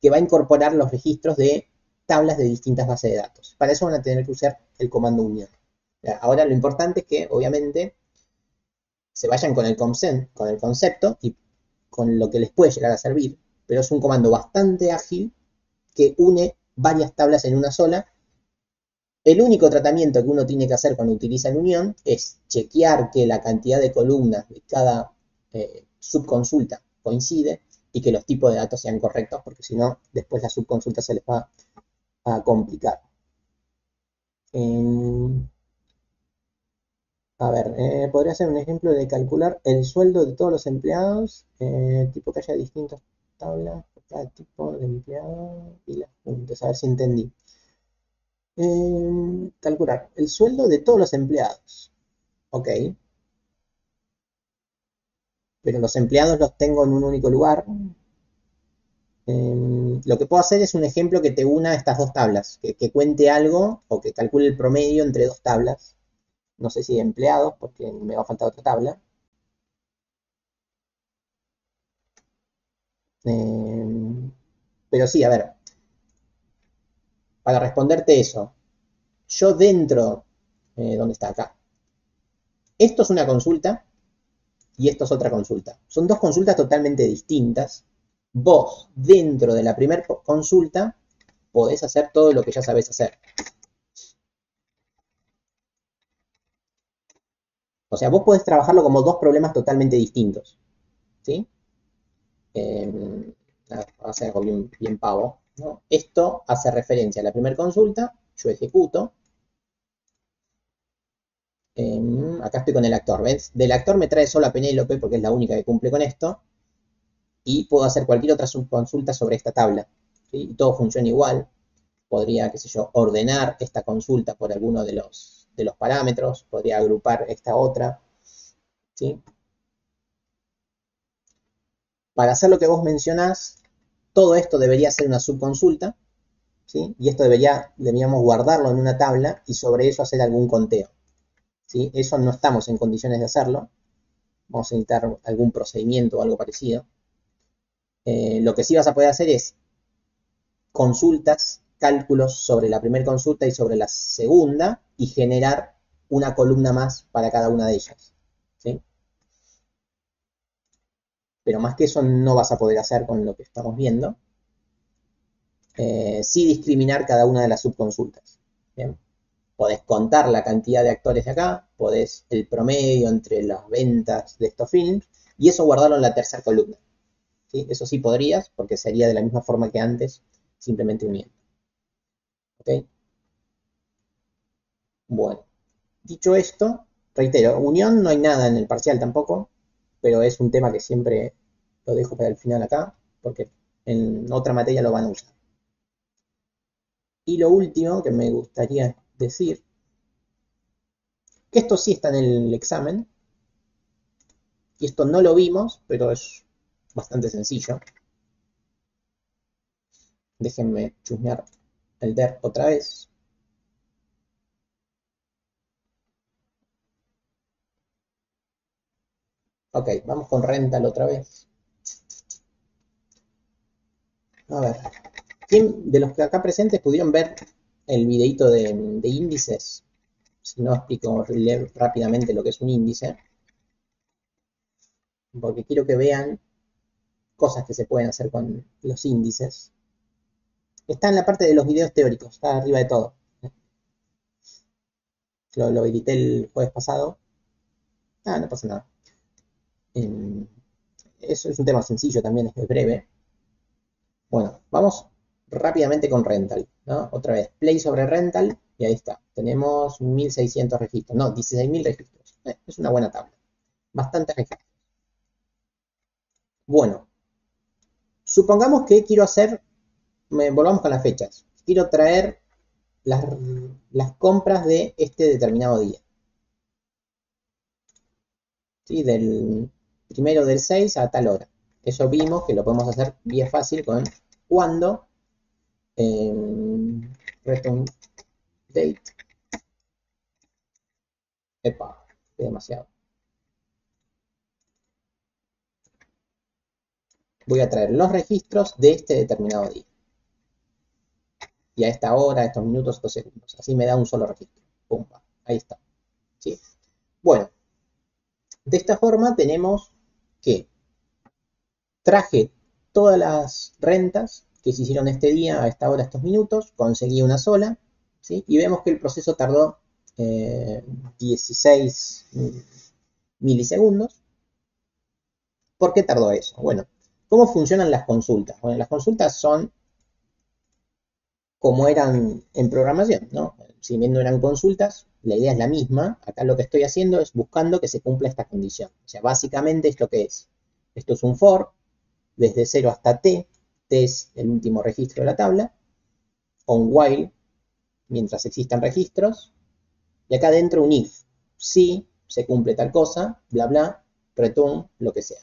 que va a incorporar los registros de tablas de distintas bases de datos. Para eso van a tener que usar el comando unión. Ahora lo importante es que, obviamente, se vayan con el concepto y con lo que les puede llegar a servir, pero es un comando bastante ágil que une varias tablas en una sola. El único tratamiento que uno tiene que hacer cuando utiliza el unión es chequear que la cantidad de columnas de cada subconsulta coincide y que los tipos de datos sean correctos, porque si no, después la subconsulta se les va a complicar. A ver, podría ser un ejemplo de calcular el sueldo de todos los empleados, tipo que haya distintas tablas por cada tipo de empleado y las juntas. A ver si entendí. Calcular el sueldo de todos los empleados. Ok. Pero los empleados los tengo en un único lugar. Lo que puedo hacer es un ejemplo que te una estas dos tablas, que cuente algo o que calcule el promedio entre dos tablas. No sé si de empleados, porque me va a faltar otra tabla. Pero sí, a ver, para responderte eso, yo dentro, ¿dónde está acá? Esto es una consulta y esto es otra consulta. Son dos consultas totalmente distintas. Vos, dentro de la primera consulta, podés hacer todo lo que ya sabés hacer. O sea, vos podés trabajarlo como dos problemas totalmente distintos. ¿Sí? Vamos a hacer algo bien, bien pavo, ¿no? Esto hace referencia a la primera consulta, yo ejecuto. Acá estoy con el actor, ¿ves? Del actor me trae solo a Penélope porque es la única que cumple con esto. Y puedo hacer cualquier otra subconsulta sobre esta tabla. ¿Sí? Y todo funciona igual. Podría, qué sé yo, ordenar esta consulta por alguno de los parámetros. Podría agrupar esta otra. ¿Sí? Para hacer lo que vos mencionás, todo esto debería ser una subconsulta. ¿Sí? Y esto deberíamos guardarlo en una tabla y sobre eso hacer algún conteo. ¿Sí? Eso no estamos en condiciones de hacerlo. Vamos a necesitar algún procedimiento o algo parecido. Lo que sí vas a poder hacer es consultas, cálculos sobre la primera consulta y sobre la segunda y generar una columna más para cada una de ellas. ¿Sí? Pero más que eso no vas a poder hacer con lo que estamos viendo. Sí discriminar cada una de las subconsultas. ¿Bien? Podés contar la cantidad de actores de acá, podés el promedio entre las ventas de estos films, y eso guardarlo en la tercera columna. ¿Sí? Eso sí podrías, porque sería de la misma forma que antes, simplemente uniendo. ¿Ok? Bueno, dicho esto, reitero, unión no hay nada en el parcial tampoco, pero es un tema que siempre lo dejo para el final acá, porque en otra materia lo van a usar. Y lo último que me gustaría decir, que esto sí está en el examen, y esto no lo vimos, pero es bastante sencillo. Déjenme chusmear el DER otra vez. Ok, vamos con rental otra vez. A ver, ¿quién de los que acá presentes pudieron ver el videito de índices? Si no, explico rápidamente lo que es un índice, porque quiero que vean cosas que se pueden hacer con los índices. Está en la parte de los videos teóricos, está arriba de todo. Lo edité el jueves pasado. No pasa nada. Eso es un tema sencillo también, es breve. Bueno, vamos rápidamente con rental, ¿no? Otra vez, play sobre rental, y ahí está. Tenemos 1600 registros, no, 16.000 registros. Es una buena tabla. Bastantes registros. Bueno, supongamos que quiero hacer, volvamos con las fechas. Quiero traer las, las compras de este determinado día. ¿Sí? Del primero del 6 a tal hora. Eso vimos que lo podemos hacer bien fácil con cuando return date. Epa, es demasiado. Voy a traer los registros de este determinado día. Y a esta hora, a estos minutos, estos segundos. Así me da un solo registro. Pumba, ahí está. ¿Sí? Bueno, de esta forma tenemos que traje todas las rentas que se hicieron este día, a esta hora, estos minutos, conseguí una sola, ¿sí? Y vemos que el proceso tardó 16 milisegundos. ¿Por qué tardó eso? Bueno, ¿cómo funcionan las consultas? Bueno, las consultas son como eran en programación, ¿no? Si bien no eran consultas, la idea es la misma. Acá lo que estoy haciendo es buscando que se cumpla esta condición. O sea, básicamente es lo que es. Esto es un for, desde 0 hasta t. T es el último registro de la tabla. O un while, mientras existan registros. Y acá dentro un if. Si se cumple tal cosa, bla, bla, return, lo que sea.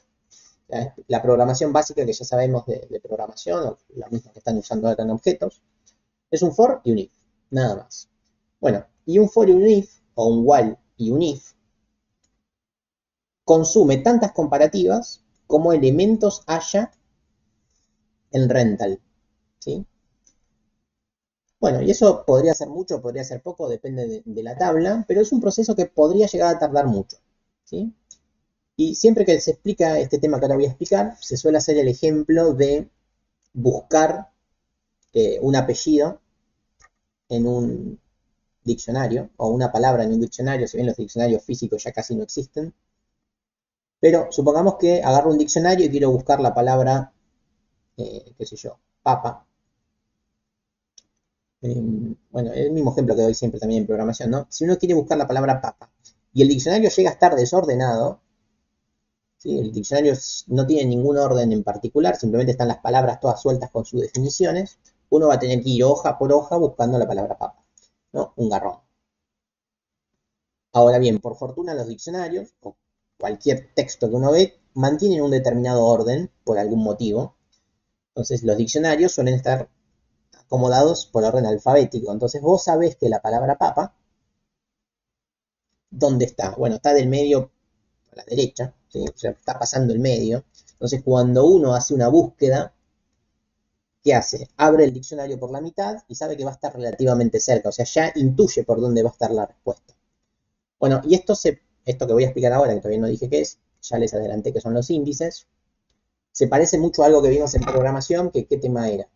La programación básica que ya sabemos de programación, o la misma que están usando ahora en objetos, es un for y un if, nada más. Bueno, y un for y un if, o un while y un if, consume tantas comparativas como elementos haya en rental, ¿sí? Bueno, y eso podría ser mucho, podría ser poco, depende de la tabla, pero es un proceso que podría llegar a tardar mucho, ¿sí? Y siempre que se explica este tema que ahora voy a explicar, se suele hacer el ejemplo de buscar un apellido en un diccionario, o una palabra en un diccionario, si bien los diccionarios físicos ya casi no existen. Pero supongamos que agarro un diccionario y quiero buscar la palabra, qué sé yo, papa. Bueno, el mismo ejemplo que doy siempre también en programación, ¿no? Si uno quiere buscar la palabra papa y el diccionario llega a estar desordenado, ¿sí? El diccionario no tiene ningún orden en particular, simplemente están las palabras todas sueltas con sus definiciones, uno va a tener que ir hoja por hoja buscando la palabra papa, ¿no? Un garrón. Ahora bien, por fortuna los diccionarios, o cualquier texto que uno ve, mantienen un determinado orden por algún motivo. Entonces los diccionarios suelen estar acomodados por orden alfabético. Entonces vos sabés que la palabra papa, ¿dónde está? Bueno, está del medio a la derecha, ¿sí? O sea, está pasando el medio. Entonces cuando uno hace una búsqueda, ¿qué hace? Abre el diccionario por la mitad y sabe que va a estar relativamente cerca. O sea, ya intuye por dónde va a estar la respuesta. Bueno, y esto que voy a explicar ahora, que todavía no dije qué es, ya les adelanté que son los índices, se parece mucho a algo que vimos en programación, que qué tema era.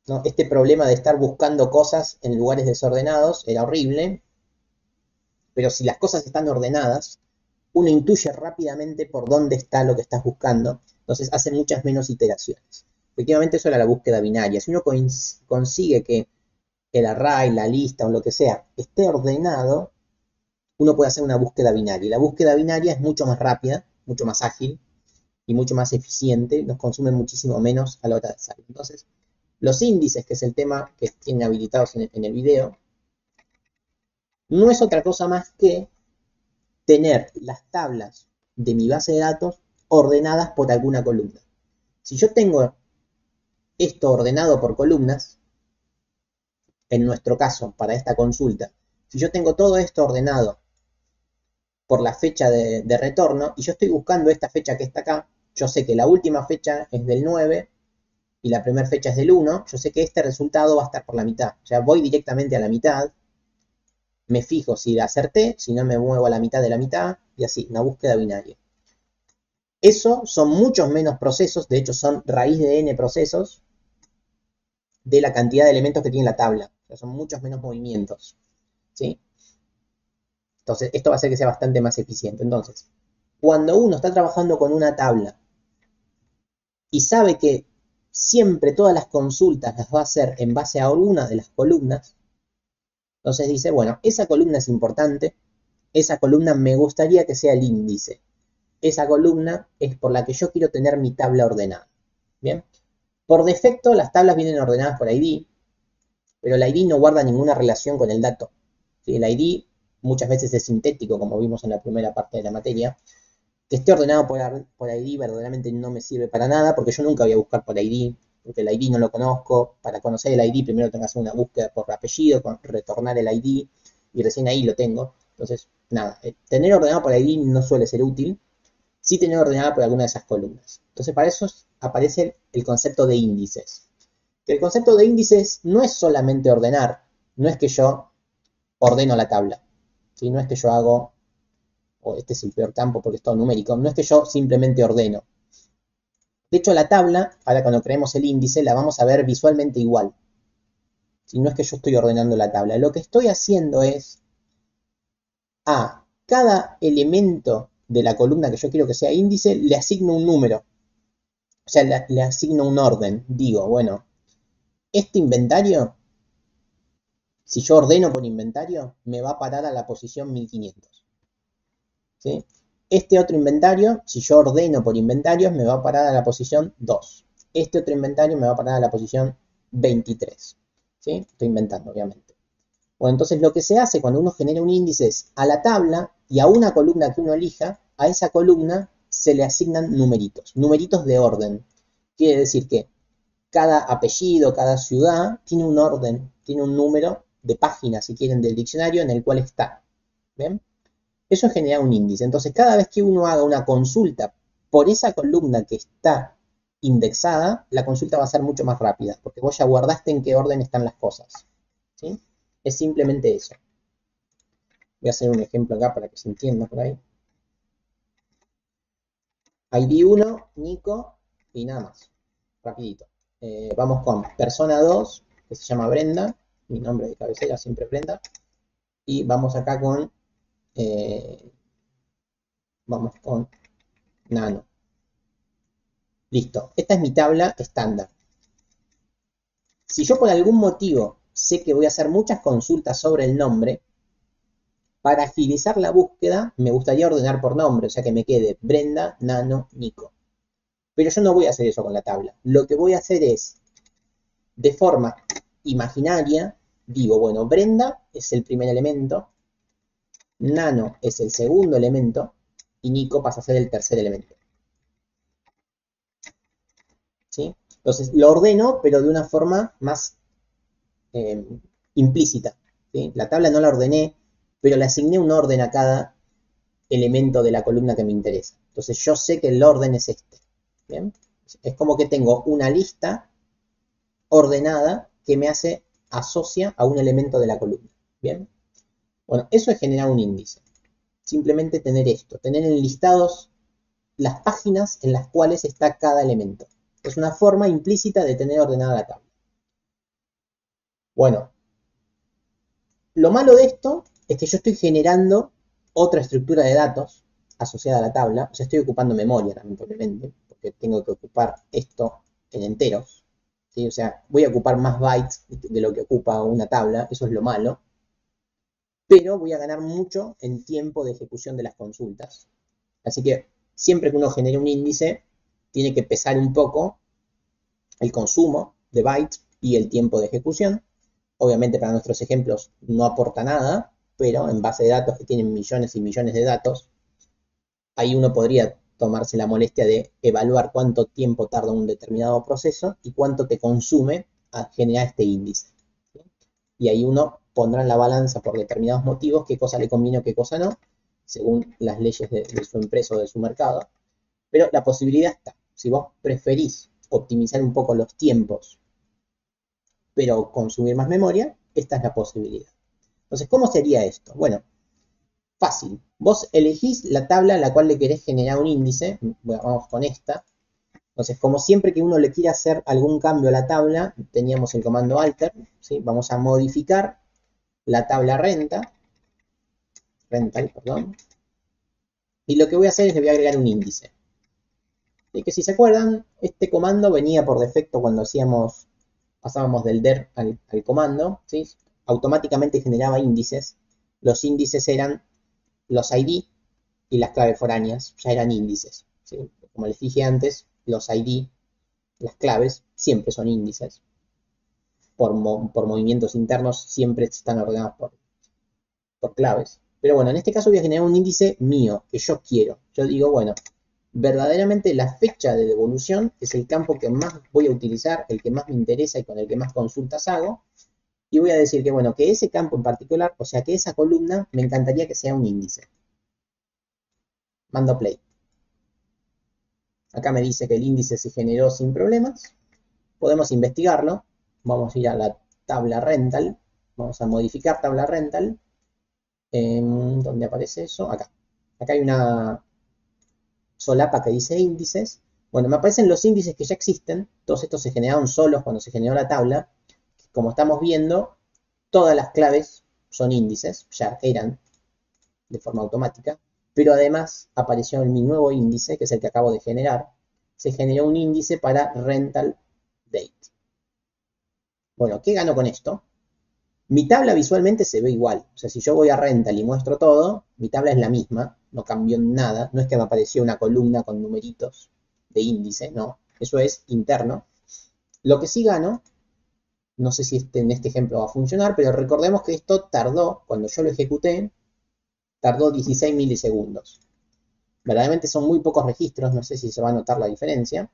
¿No? Este problema de estar buscando cosas en lugares desordenados era horrible, pero si las cosas están ordenadas, uno intuye rápidamente por dónde está lo que estás buscando, entonces hace muchas menos iteraciones. Efectivamente eso era la búsqueda binaria. Si uno consigue que el array, la lista o lo que sea esté ordenado, uno puede hacer una búsqueda binaria. Y la búsqueda binaria es mucho más rápida, mucho más ágil y mucho más eficiente, nos consume muchísimo menos a la hora de hacerlo. Entonces, los índices, que es el tema que tienen habilitados en el video, no es otra cosa más que tener las tablas de mi base de datos ordenadas por alguna columna. Si yo tengo esto ordenado por columnas, en nuestro caso, para esta consulta, si yo tengo todo esto ordenado por la fecha de retorno y yo estoy buscando esta fecha que está acá, yo sé que la última fecha es del 9 y la primera fecha es del 1, yo sé que este resultado va a estar por la mitad. O sea, voy directamente a la mitad, me fijo si la acerté, si no me muevo a la mitad de la mitad, y así, una búsqueda binaria. Eso son muchos menos procesos, de hecho son raíz de n procesos de la cantidad de elementos que tiene la tabla. O sea, son muchos menos movimientos, ¿sí? Entonces, esto va a hacer que sea bastante más eficiente. Entonces, cuando uno está trabajando con una tabla y sabe que siempre todas las consultas las va a hacer en base a una de las columnas, entonces dice, bueno, esa columna es importante, esa columna me gustaría que sea el índice, esa columna es por la que yo quiero tener mi tabla ordenada. Bien, por defecto las tablas vienen ordenadas por ID, pero el ID no guarda ninguna relación con el dato. ¿Sí? El ID muchas veces es sintético, como vimos en la primera parte de la materia. Que esté ordenado por ID verdaderamente no me sirve para nada, porque yo nunca voy a buscar por ID, porque el ID no lo conozco. Para conocer el ID primero tengo que hacer una búsqueda por apellido, retornar el ID, y recién ahí lo tengo. Entonces, nada, tener ordenado por ID no suele ser útil, sí tener ordenada por alguna de esas columnas. Entonces, para eso aparece el concepto de índices. Que el concepto de índices no es solamente ordenar, no es que yo ordeno la tabla, ¿sí? No es que yo hago, o este es el peor campo porque es todo numérico, no es que yo simplemente ordeno. De hecho, la tabla, ahora cuando creemos el índice, la vamos a ver visualmente igual. Si no es que yo estoy ordenando la tabla, lo que estoy haciendo es a cada elemento de la columna que yo quiero que sea índice, le asigno un número. O sea, le asigno un orden. Digo, bueno, este inventario, si yo ordeno por inventario, me va a parar a la posición 1500. ¿Sí? Este otro inventario, si yo ordeno por inventarios, me va a parar a la posición 2. Este otro inventario me va a parar a la posición 23. ¿Sí? Estoy inventando, obviamente. Bueno, entonces lo que se hace cuando uno genera un índice es a la tabla y a una columna que uno elija, a esa columna se le asignan numeritos de orden. Quiere decir que cada apellido, cada ciudad tiene un orden, tiene un número de páginas, si quieren, del diccionario en el cual está. ¿Ven? Eso genera un índice. Entonces, cada vez que uno haga una consulta por esa columna que está indexada, la consulta va a ser mucho más rápida, porque vos ya guardaste en qué orden están las cosas. ¿Sí? Es simplemente eso. Voy a hacer un ejemplo acá para que se entienda por ahí. ID 1, Nico y nada más. Rapidito. Vamos con persona 2, que se llama Brenda. Mi nombre de cabecera siempre Brenda. Y vamos acá con Nano. Listo. Esta es mi tabla estándar. Si yo por algún motivo sé que voy a hacer muchas consultas sobre el nombre, para agilizar la búsqueda me gustaría ordenar por nombre, o sea que me quede Brenda, Nano, Nico. Pero yo no voy a hacer eso con la tabla. Lo que voy a hacer es, de forma imaginaria, digo, bueno, Brenda es el primer elemento, Nano es el segundo elemento y Nico pasa a ser el tercer elemento. ¿Sí? Entonces lo ordeno, pero de una forma más implícita. ¿Sí? La tabla no la ordené, pero le asigné un orden a cada elemento de la columna que me interesa. Entonces yo sé que el orden es este. ¿Bien? Es como que tengo una lista ordenada que me asocia a un elemento de la columna. ¿Bien? Bueno, eso es generar un índice. Simplemente tener esto, tener enlistados las páginas en las cuales está cada elemento. Es una forma implícita de tener ordenada la tabla. Bueno, lo malo de esto es que yo estoy generando otra estructura de datos asociada a la tabla. O sea, estoy ocupando memoria, lamentablemente, porque tengo que ocupar esto en enteros. ¿Sí? O sea, voy a ocupar más bytes de lo que ocupa una tabla, eso es lo malo. Pero voy a ganar mucho en tiempo de ejecución de las consultas. Así que siempre que uno genere un índice, tiene que pesar un poco el consumo de bytes y el tiempo de ejecución. Obviamente para nuestros ejemplos no aporta nada, pero en base de datos que tienen millones y millones de datos, ahí uno podría tomarse la molestia de evaluar cuánto tiempo tarda un determinado proceso y cuánto te consume a generar este índice. ¿Sí? Y ahí uno pondrá en la balanza por determinados motivos qué cosa le conviene o qué cosa no, según las leyes de su empresa o de su mercado. Pero la posibilidad está. Si vos preferís optimizar un poco los tiempos, pero consumir más memoria, esta es la posibilidad. Entonces, ¿cómo sería esto? Bueno, fácil. Vos elegís la tabla a la cual le querés generar un índice. Bueno, vamos con esta. Entonces, como siempre que uno le quiera hacer algún cambio a la tabla, teníamos el comando alter. ¿Sí? Vamos a modificar la tabla rental, perdón. Y lo que voy a hacer es le voy a agregar un índice. Y que si se acuerdan, este comando venía por defecto cuando pasábamos del der al comando, ¿sí? Automáticamente generaba índices. Los índices eran los ID y las claves foráneas, ya eran índices. ¿Sí? Como les dije antes, los ID, las claves, siempre son índices. Por movimientos internos siempre están ordenados por claves. Pero bueno, en este caso voy a generar un índice mío, que yo quiero. Yo digo, bueno, verdaderamente la fecha de devolución es el campo que más voy a utilizar, el que más me interesa y con el que más consultas hago. Y voy a decir que, bueno, que ese campo en particular, o sea, que esa columna, me encantaría que sea un índice. Mando play. Acá me dice que el índice se generó sin problemas. Podemos investigarlo. Vamos a ir a la tabla rental. Vamos a modificar tabla rental. ¿Dónde aparece eso? Acá. Acá hay una solapa que dice índices. Bueno, me aparecen los índices que ya existen. Todos estos se generaron solos cuando se generó la tabla. Como estamos viendo, todas las claves son índices, ya eran de forma automática, pero además apareció en mi nuevo índice, que es el que acabo de generar. Se generó un índice para rental date. Bueno, ¿qué gano con esto? Mi tabla visualmente se ve igual. O sea, si yo voy a rental y muestro todo, mi tabla es la misma, no cambió nada. No es que me apareció una columna con numeritos de índice, no. Eso es interno. Lo que sí gano No sé si en este ejemplo va a funcionar, pero recordemos que esto tardó, cuando yo lo ejecuté, tardó 16 milisegundos. Verdaderamente son muy pocos registros, no sé si se va a notar la diferencia.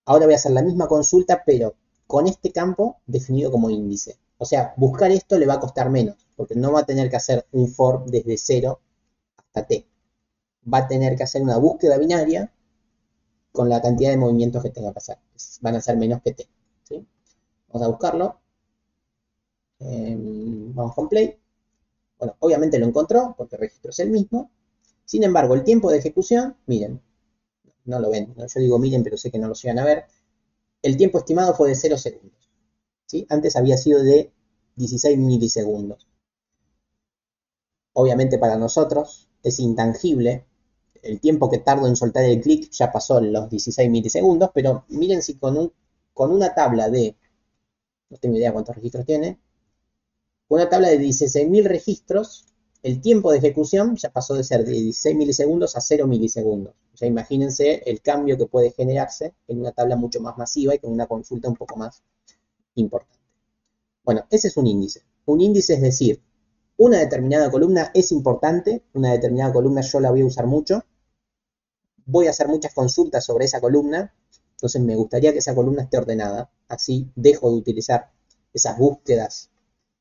Ahora voy a hacer la misma consulta, pero con este campo definido como índice. O sea, buscar esto le va a costar menos, porque no va a tener que hacer un for desde 0 hasta t. Va a tener que hacer una búsqueda binaria con la cantidad de movimientos que tenga que hacer. Van a ser menos que t. ¿Sí? Vamos a buscarlo. Vamos con play. Bueno, obviamente lo encontró, porque el registro es el mismo. Sin embargo, el tiempo de ejecución, miren, no lo ven, ¿no? Yo digo miren, pero sé que no lo llegan a ver. El tiempo estimado fue de 0 segundos. ¿Sí? Antes había sido de 16 milisegundos. Obviamente para nosotros es intangible. El tiempo que tardo en soltar el clic ya pasó los 16 milisegundos, pero miren si con una tabla de, no tengo idea cuántos registros tiene, con una tabla de 16.000 registros, el tiempo de ejecución ya pasó de ser de 16 milisegundos a 0 milisegundos. O sea, imagínense el cambio que puede generarse en una tabla mucho más masiva y con una consulta un poco más importante. Bueno, ese es un índice. Un índice es decir, una determinada columna es importante, una determinada columna yo la voy a usar mucho, voy a hacer muchas consultas sobre esa columna, entonces me gustaría que esa columna esté ordenada, así dejo de utilizar esas búsquedas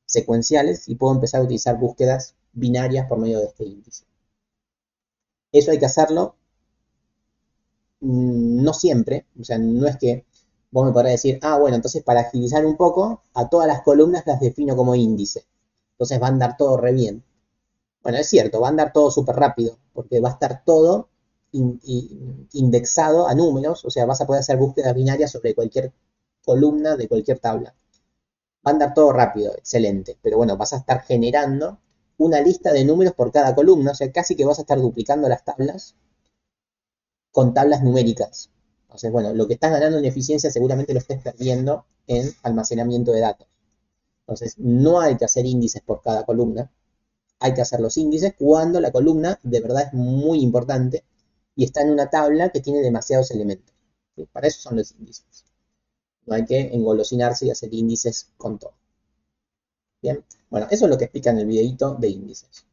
secuenciales y puedo empezar a utilizar búsquedas binarias por medio de este índice. Eso hay que hacerlo no siempre, o sea, no es que vos me podrás decir, ah, bueno, entonces para agilizar un poco, a todas las columnas las defino como índice, entonces va a andar todo re bien. Bueno, es cierto, va a andar todo súper rápido, porque va a estar todo indexado a números, o sea, vas a poder hacer búsquedas binarias sobre cualquier columna de cualquier tabla. Va a andar todo rápido, excelente, pero bueno, vas a estar generando una lista de números por cada columna, o sea, casi que vas a estar duplicando las tablas con tablas numéricas. Entonces, bueno, lo que estás ganando en eficiencia seguramente lo estés perdiendo en almacenamiento de datos. Entonces, no hay que hacer índices por cada columna, hay que hacer los índices cuando la columna de verdad es muy importante y está en una tabla que tiene demasiados elementos. ¿Sí? Para eso son los índices. No hay que engolosinarse y hacer índices con todo. Bien, bueno, eso es lo que explica en el videito de índices.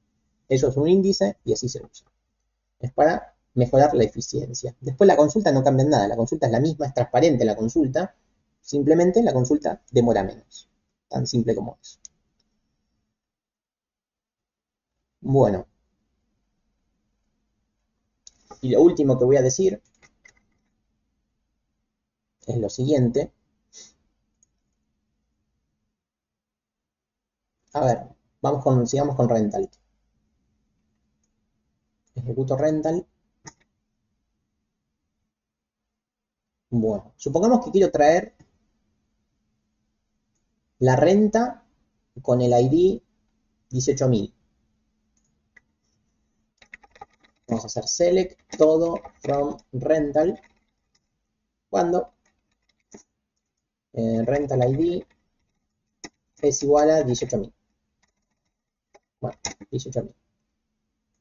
Eso es un índice y así se usa. Es para mejorar la eficiencia. Después la consulta no cambia en nada, la consulta es la misma, es transparente la consulta, simplemente la consulta demora menos. Tan simple como eso. Bueno, y lo último que voy a decir es lo siguiente. A ver, sigamos con rental. Ejecuto rental. Bueno, supongamos que quiero traer la renta con el ID 18.000. Vamos a hacer select todo from rental cuando rental ID es igual a 18.000. Bueno, 18.000.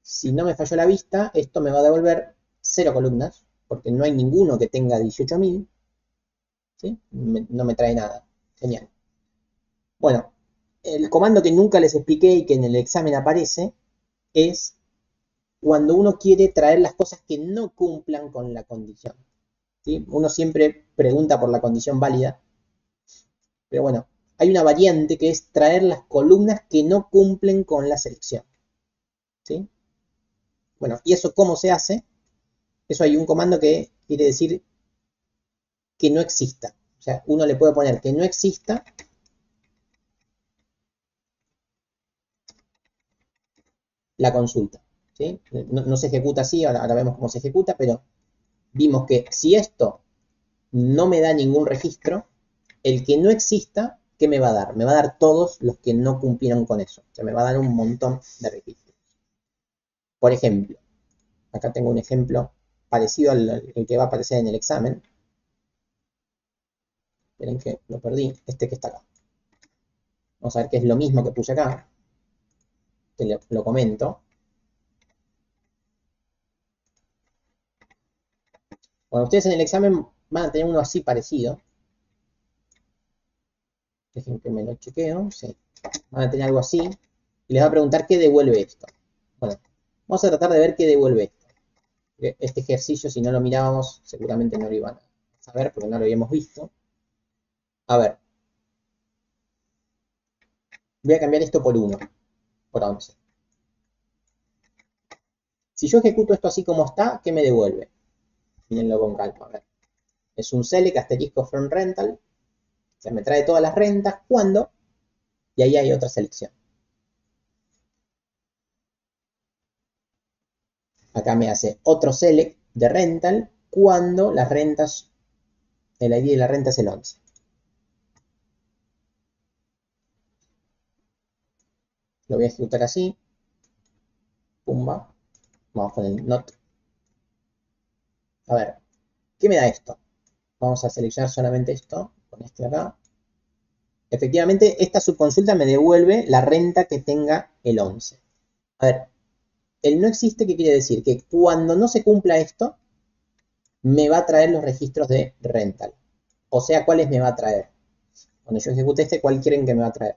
Si no me falló la vista, esto me va a devolver 0 columnas, porque no hay ninguno que tenga 18.000. ¿Sí? No me trae nada. Genial. Bueno, el comando que nunca les expliqué y que en el examen aparece es cuando uno quiere traer las cosas que no cumplan con la condición. ¿Sí? Uno siempre pregunta por la condición válida, pero bueno, hay una variante que es traer las columnas que no cumplen con la selección. ¿Sí? Bueno, ¿y eso cómo se hace? Eso hay un comando que quiere decir que no exista. O sea, uno le puede poner que no exista la consulta. ¿Sí? No se ejecuta así, ahora vemos cómo se ejecuta, pero vimos que si esto no me da ningún registro, el que no exista, ¿qué me va a dar? Me va a dar todos los que no cumplieron con eso. O sea, me va a dar un montón de registros. Por ejemplo, acá tengo un ejemplo parecido al que va a aparecer en el examen. Esperen que lo perdí. Este que está acá. Vamos a ver que es lo mismo que puse acá. Que lo comento. Bueno, ustedes en el examen van a tener uno así parecido. Dejen que me lo chequeo. Sí. Van a tener algo así. Y les va a preguntar qué devuelve esto. Bueno, vamos a tratar de ver qué devuelve esto. Este ejercicio, si no lo mirábamos, seguramente no lo iban a saber porque no lo habíamos visto. A ver. Voy a cambiar esto por 1, por 11. Si yo ejecuto esto así como está, ¿qué me devuelve? Mírenlo con calma, a ver. Es un select asterisco from rental. O sea, me trae todas las rentas. ¿Cuándo? Y ahí hay otra selección. Acá me hace otro select de rental cuando las rentas, el ID de la renta es el 11. Lo voy a ejecutar así. Pumba. Vamos con el not. A ver, ¿qué me da esto? Vamos a seleccionar solamente esto, con este de acá. Efectivamente, esta subconsulta me devuelve la renta que tenga el 11. A ver, el no existe, ¿qué quiere decir? Que cuando no se cumpla esto, me va a traer los registros de rental. O sea, ¿cuáles me va a traer? Cuando yo ejecute este, ¿cuál quieren que me va a traer?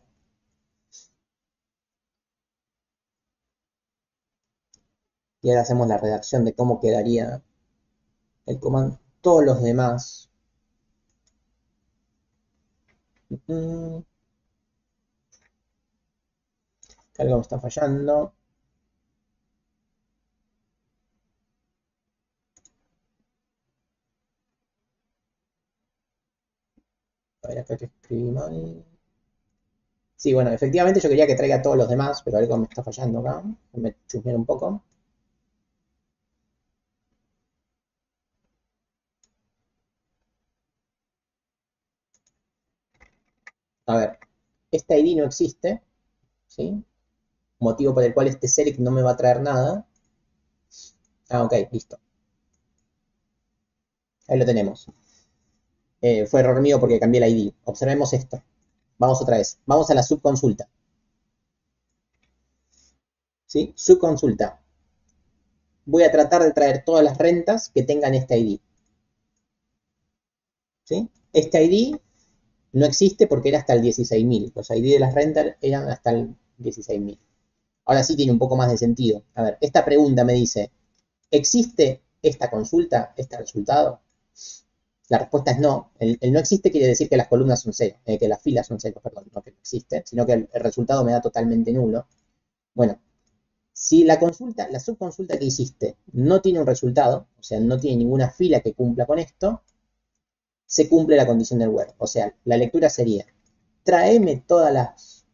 Y ahora hacemos la redacción de cómo quedaría el comando. Todos los demás. Algo me está fallando. A ver, acá que escribí mal. Sí, bueno, efectivamente yo quería que traiga todos los demás, pero algo me está fallando acá. Me chusmear un poco. A ver, esta ID no existe, ¿sí? Motivo por el cual este select no me va a traer nada. Ah, ok, listo. Ahí lo tenemos. Fue error mío porque cambié la ID. Observemos esto. Vamos otra vez. Vamos a la subconsulta. ¿Sí? Subconsulta. Voy a tratar de traer todas las rentas que tengan este ID. ¿Sí? Este ID no existe porque era hasta el 16.000. Los ID de las rentas eran hasta el 16.000. Ahora sí tiene un poco más de sentido. A ver, esta pregunta me dice, ¿existe esta consulta, este resultado? La respuesta es no. El no existe quiere decir que las columnas son cero, que las filas son cero, perdón, no que no existe, sino que el resultado me da totalmente nulo. Bueno, si la consulta, la subconsulta que hiciste no tiene un resultado, o sea, no tiene ninguna fila que cumpla con esto, se cumple la condición del where. O sea, la lectura sería, tráeme todas las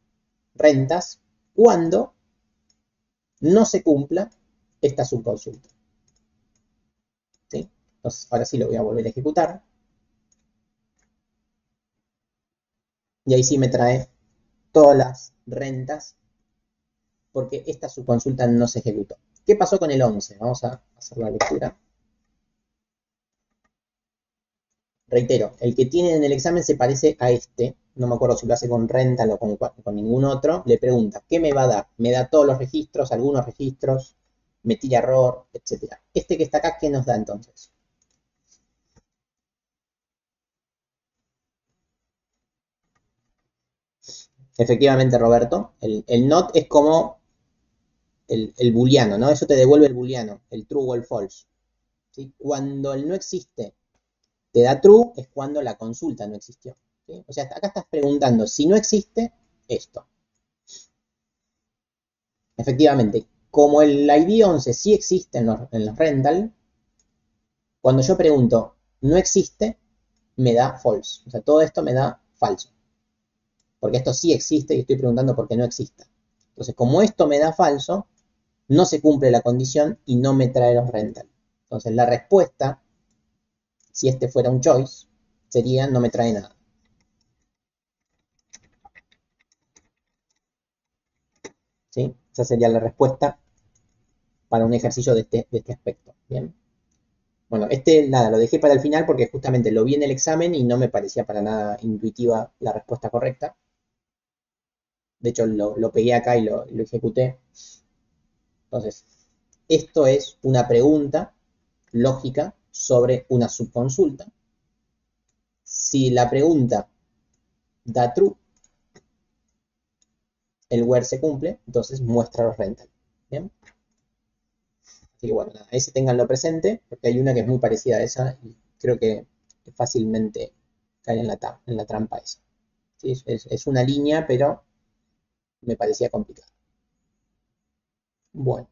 rentas cuando no se cumpla esta subconsulta. ¿Sí? Entonces, ahora sí lo voy a volver a ejecutar. Y ahí sí me trae todas las rentas porque esta subconsulta no se ejecutó. ¿Qué pasó con el 11? Vamos a hacer la lectura. Reitero, el que tiene en el examen se parece a este. No me acuerdo si lo hace con rental o con ningún otro. Le pregunta, ¿qué me va a dar? Me da todos los registros, algunos registros, me tira error, etc. Este que está acá, ¿qué nos da entonces? Efectivamente, Roberto, el not es como el booleano, ¿no? Eso te devuelve el booleano, el true o el false. ¿Sí? Cuando el no existe te da true, es cuando la consulta no existió. ¿Sí? O sea, acá estás preguntando si no existe esto. Efectivamente, como el ID 11 sí existe en los rental, cuando yo pregunto no existe, me da false. O sea, todo esto me da falso. Porque esto sí existe y estoy preguntando por qué no exista. Entonces, como esto me da falso, no se cumple la condición y no me trae los rental. Entonces, la respuesta, si este fuera un choice, sería no me trae nada. ¿Sí? Esa sería la respuesta para un ejercicio de este aspecto. Bien. Bueno, nada, lo dejé para el final porque justamente lo vi en el examen y no me parecía para nada intuitiva la respuesta correcta. De hecho, lo pegué acá y lo ejecuté. Entonces, esto es una pregunta lógica sobre una subconsulta. Si la pregunta da true, el where se cumple, entonces muestra los rental. ¿Bien? Así que bueno, nada, ese tenganlo presente, porque hay una que es muy parecida a esa y creo que fácilmente cae en la trampa esa. ¿Sí? Es una línea, pero me parecía complicado. Bueno,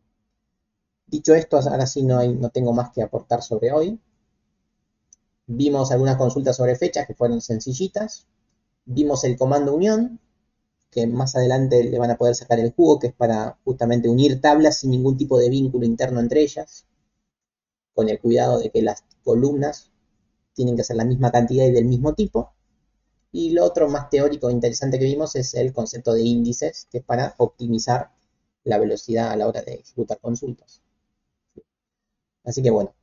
dicho esto, ahora sí no tengo más que aportar sobre hoy. Vimos algunas consultas sobre fechas que fueron sencillitas. Vimos el comando unión, que más adelante le van a poder sacar el jugo, que es para justamente unir tablas sin ningún tipo de vínculo interno entre ellas, con el cuidado de que las columnas tienen que ser la misma cantidad y del mismo tipo. Y lo otro más teórico e interesante que vimos es el concepto de índices, que es para optimizar la velocidad a la hora de ejecutar consultas. Así que bueno,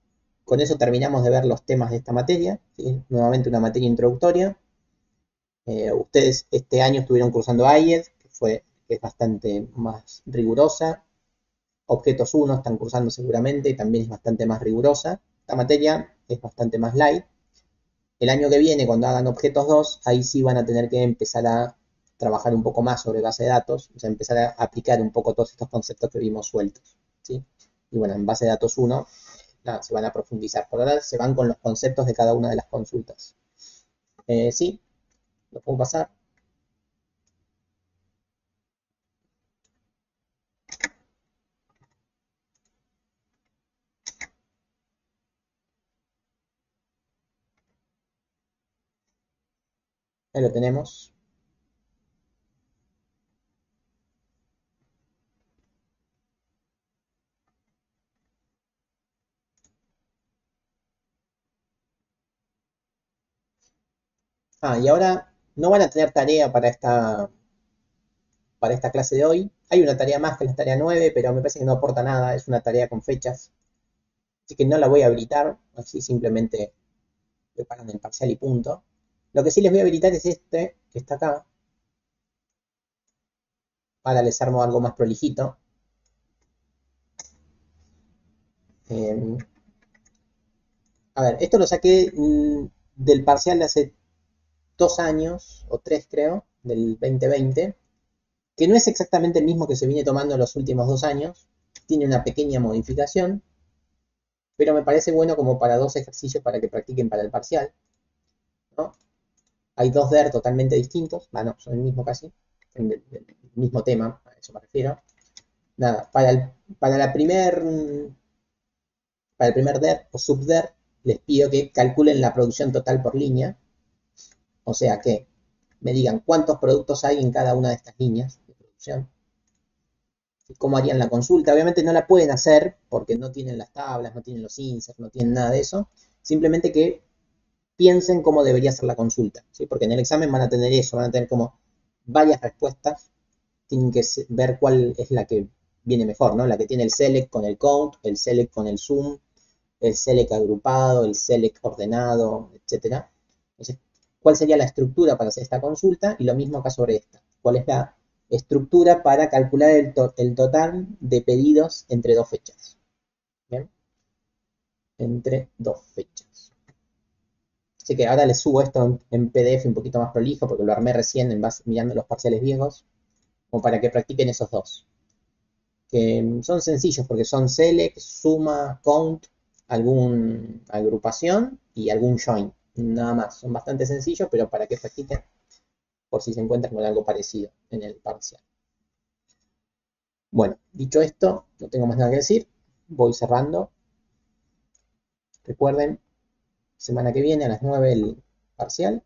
con eso terminamos de ver los temas de esta materia, ¿sí? Nuevamente una materia introductoria. Ustedes este año estuvieron cursando IED, que es bastante más rigurosa. Objetos 1 están cursando seguramente y también es bastante más rigurosa. Esta materia es bastante más light. El año que viene, cuando hagan objetos 2, ahí sí van a tener que empezar a trabajar un poco más sobre base de datos, o sea, empezar a aplicar un poco todos estos conceptos que vimos sueltos, ¿sí? Y bueno, en base de datos 1, nada, se van a profundizar. Por ahora se van con los conceptos de cada una de las consultas. Sí, lo puedo pasar. Ahí lo tenemos. Y ahora no van a tener tarea para esta clase de hoy. Hay una tarea más que es la tarea 9, pero me parece que no aporta nada, es una tarea con fechas. Así que no la voy a habilitar, así simplemente preparan el parcial y punto. Lo que sí les voy a habilitar es este, que está acá. Ahora les armo algo más prolijito. Eh, a ver, esto lo saqué del parcial de hace 2 años, o 3 creo, del 2020, que no es exactamente el mismo que se viene tomando en los últimos 2 años. Tiene una pequeña modificación, pero me parece bueno como para 2 ejercicios para que practiquen para el parcial, ¿no? Hay 2 DER totalmente distintos, no, son el mismo casi, del mismo tema, a eso me refiero. Nada, para el primer DER o subDER, les pido que calculen la producción total por línea, o sea que me digan cuántos productos hay en cada una de estas líneas de producción. ¿Cómo harían la consulta? Obviamente no la pueden hacer porque no tienen las tablas, no tienen los inserts, no tienen nada de eso. Simplemente que piensen cómo debería ser la consulta, ¿sí? Porque en el examen van a tener eso, van a tener como varias respuestas, tienen que ver cuál es la que viene mejor, ¿no? La que tiene el select con el count, el select con el zoom, el select agrupado, el select ordenado, etcétera. Entonces, ¿cuál sería la estructura para hacer esta consulta? Y lo mismo acá sobre esta. ¿Cuál es la estructura para calcular el total de pedidos entre 2 fechas? ¿Bien? Entre 2 fechas. Así que ahora les subo esto en PDF un poquito más prolijo porque lo armé recién mirando los parciales viejos, como para que practiquen esos dos. Que son sencillos porque son select, suma, count, alguna agrupación y algún join. Nada más. Son bastante sencillos, pero para que practiquen por si se encuentran con algo parecido en el parcial. Bueno, dicho esto, no tengo más nada que decir. Voy cerrando. Recuerden, semana que viene a las 9 el parcial.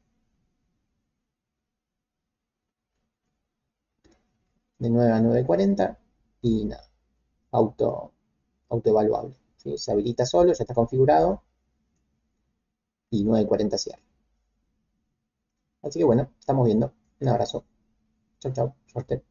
De 9 a 9:40. Y nada, autoevaluable. ¿Sí? Se habilita solo, ya está configurado. Y 9:40 cierra. Así que bueno, estamos viendo. Un abrazo. Chau, chau. Suerte.